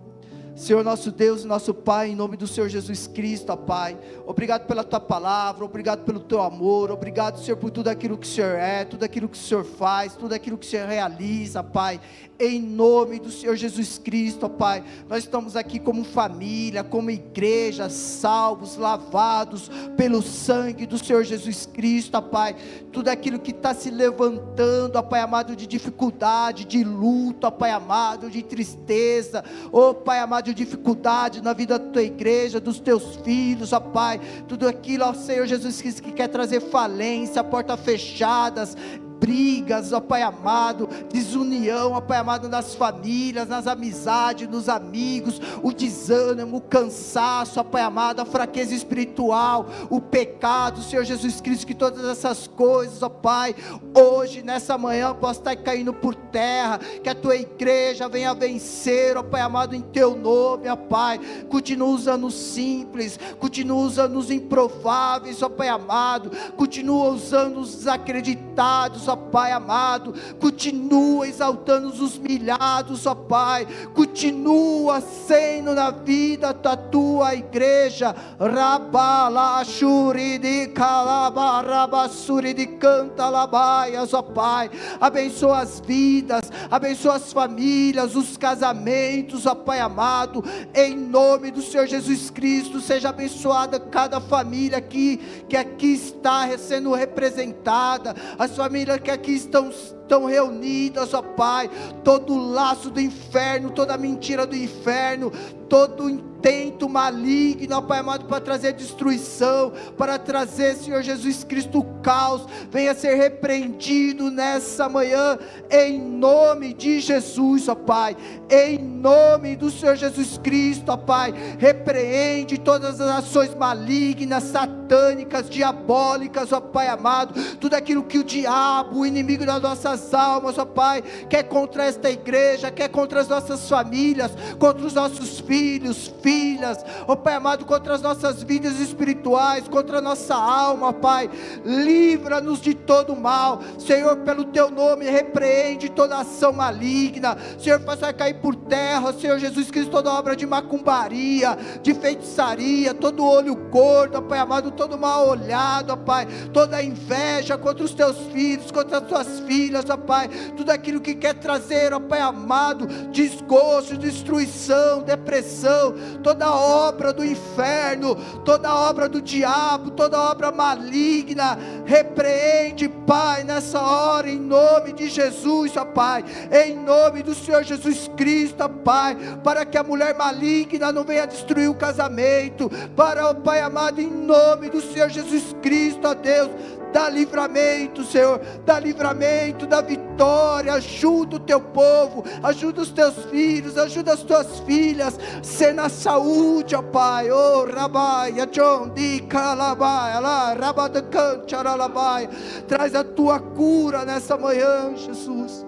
Speaker 2: Senhor nosso Deus e nosso Pai, em nome do Senhor Jesus Cristo, ó Pai, obrigado pela Tua palavra, obrigado pelo Teu amor, obrigado, Senhor, por tudo aquilo que o Senhor é, tudo aquilo que o Senhor faz, tudo aquilo que o Senhor realiza, Pai, em nome do Senhor Jesus Cristo, ó Pai, nós estamos aqui como família, como igreja, salvos, lavados pelo sangue do Senhor Jesus Cristo, ó Pai, tudo aquilo que está se levantando, ó Pai amado, de dificuldade, de luto, ó Pai amado, de tristeza, ó Pai amado, de dificuldade na vida da Tua igreja, dos Teus filhos, ó Pai, tudo aquilo, ó Senhor Jesus Cristo, que quer trazer falência, portas fechadas, brigas, ó Pai amado, desunião, ó Pai amado, nas famílias, nas amizades, nos amigos, o desânimo, o cansaço, ó Pai amado, a fraqueza espiritual, o pecado, Senhor Jesus Cristo, que todas essas coisas, ó Pai, hoje, nessa manhã, possa estar caindo por terra, que a Tua igreja venha vencer, ó Pai amado, em Teu nome, ó Pai, continua usando os simples, continua usando os improváveis, ó Pai amado, continua usando os desacreditados, ó Pai amado, continua exaltando os humilhados, ó Pai, continua sendo na vida da Tua igreja, Rabalashuri de Calabarabasuri de Cantalabaias, ó Pai, abençoa as vidas, abençoa as famílias, os casamentos, ó Pai amado, em nome do Senhor Jesus Cristo, seja abençoada cada família aqui, que aqui está sendo representada, as famílias que aqui estão reunidas, ó Pai, todo o laço do inferno, toda a mentira do inferno, todo o intento maligno, ó Pai amado, para trazer destruição, para trazer, Senhor Jesus Cristo, o caos, venha ser repreendido nessa manhã, em nome de Jesus, ó Pai, em nome do Senhor Jesus Cristo, ó Pai, repreende todas as ações malignas, satânicas, diabólicas, ó Pai amado, tudo aquilo que o diabo, o inimigo das nossas almas, ó Pai, quer contra esta igreja, quer contra as nossas famílias, contra os nossos filhos, filhas, ó Pai amado, contra as nossas vidas espirituais, contra a nossa alma, ó Pai, livra-nos de todo mal, Senhor, pelo Teu nome, repreende toda ação maligna, Senhor, faça cair por terra, Senhor Jesus Cristo, toda obra de macumbaria, de feitiçaria, todo olho gordo, ó Pai amado, todo mal olhado, ó Pai, toda inveja contra os Teus filhos, contra as Tuas filhas, ó Pai, tudo aquilo que quer trazer, ó Pai amado, desgosto, destruição, depressão, toda obra do inferno, toda obra do diabo, toda obra maligna, repreende, Pai, nessa hora, em nome de Jesus, ó Pai, em nome do Senhor Jesus Cristo, ó Pai, para que a mulher maligna não venha destruir o casamento, para, ó Pai amado, em nome do Senhor Jesus Cristo, ó Deus, dá livramento, Senhor, dá livramento, dá vitória, ajuda o Teu povo, ajuda os Teus filhos, ajuda as Tuas filhas, ser na saúde, ó Pai, oh Rabaia, John, di Calabaia, lá, Rabadacan, Charalabaia, traz a Tua cura nessa manhã, Jesus,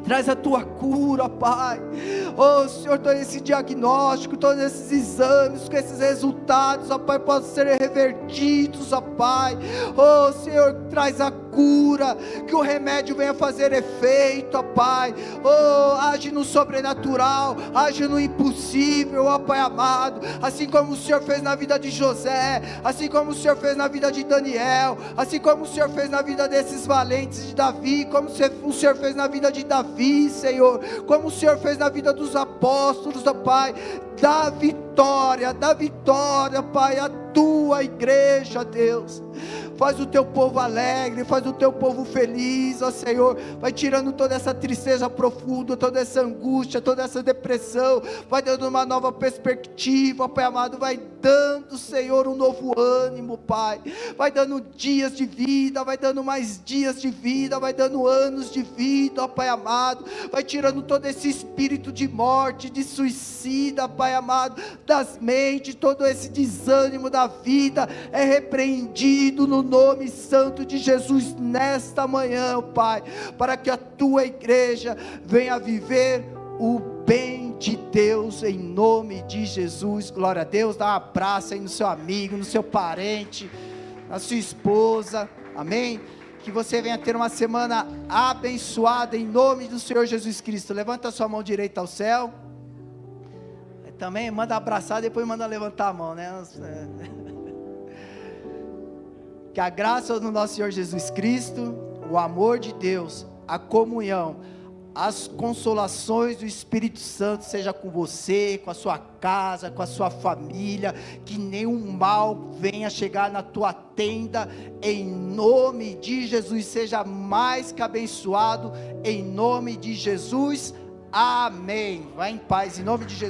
Speaker 2: traz a tua cura, Pai. Oh Senhor, todo esse diagnóstico, todos esses exames, que esses resultados, ó Pai, possam ser revertidos, ó Pai. Oh Senhor, traz a cura, que o remédio venha fazer efeito, ó Pai. Oh, age no sobrenatural, age no impossível, ó Pai amado, assim como o Senhor fez na vida de José, assim como o Senhor fez na vida de Daniel, assim como o Senhor fez na vida desses valentes de Davi, como o Senhor fez na vida de Davi, Senhor, como o Senhor fez na vida dos apóstolos, ó Pai. Dá vitória, Pai, à tua igreja, Deus. Faz o teu povo alegre, faz o teu povo feliz, ó Senhor. Vai tirando toda essa tristeza profunda, toda essa angústia, toda essa depressão. Vai dando uma nova perspectiva, Pai amado. Vai dando, Senhor, um novo ânimo, Pai. Vai dando dias de vida, vai dando mais dias de vida, vai dando anos de vida, ó Pai amado. Vai tirando todo esse espírito de morte, de suicida, Pai amado, das mentes, todo esse desânimo da vida é repreendido no nome santo de Jesus nesta manhã, Pai, para que a tua igreja venha viver o bem de Deus em nome de Jesus. Glória a Deus. Dá um abraço aí no seu amigo, no seu parente, na sua esposa, amém? Que você venha ter uma semana abençoada em nome do Senhor Jesus Cristo. Levanta a sua mão direita ao céu. Também manda abraçar, depois manda levantar a mão, né? Que a graça do nosso Senhor Jesus Cristo, o amor de Deus, a comunhão, as consolações do Espírito Santo seja com você, com a sua casa, com a sua família, que nenhum mal venha chegar na tua tenda, em nome de Jesus. Seja mais que abençoado, em nome de Jesus, amém. Vai em paz, em nome de Jesus.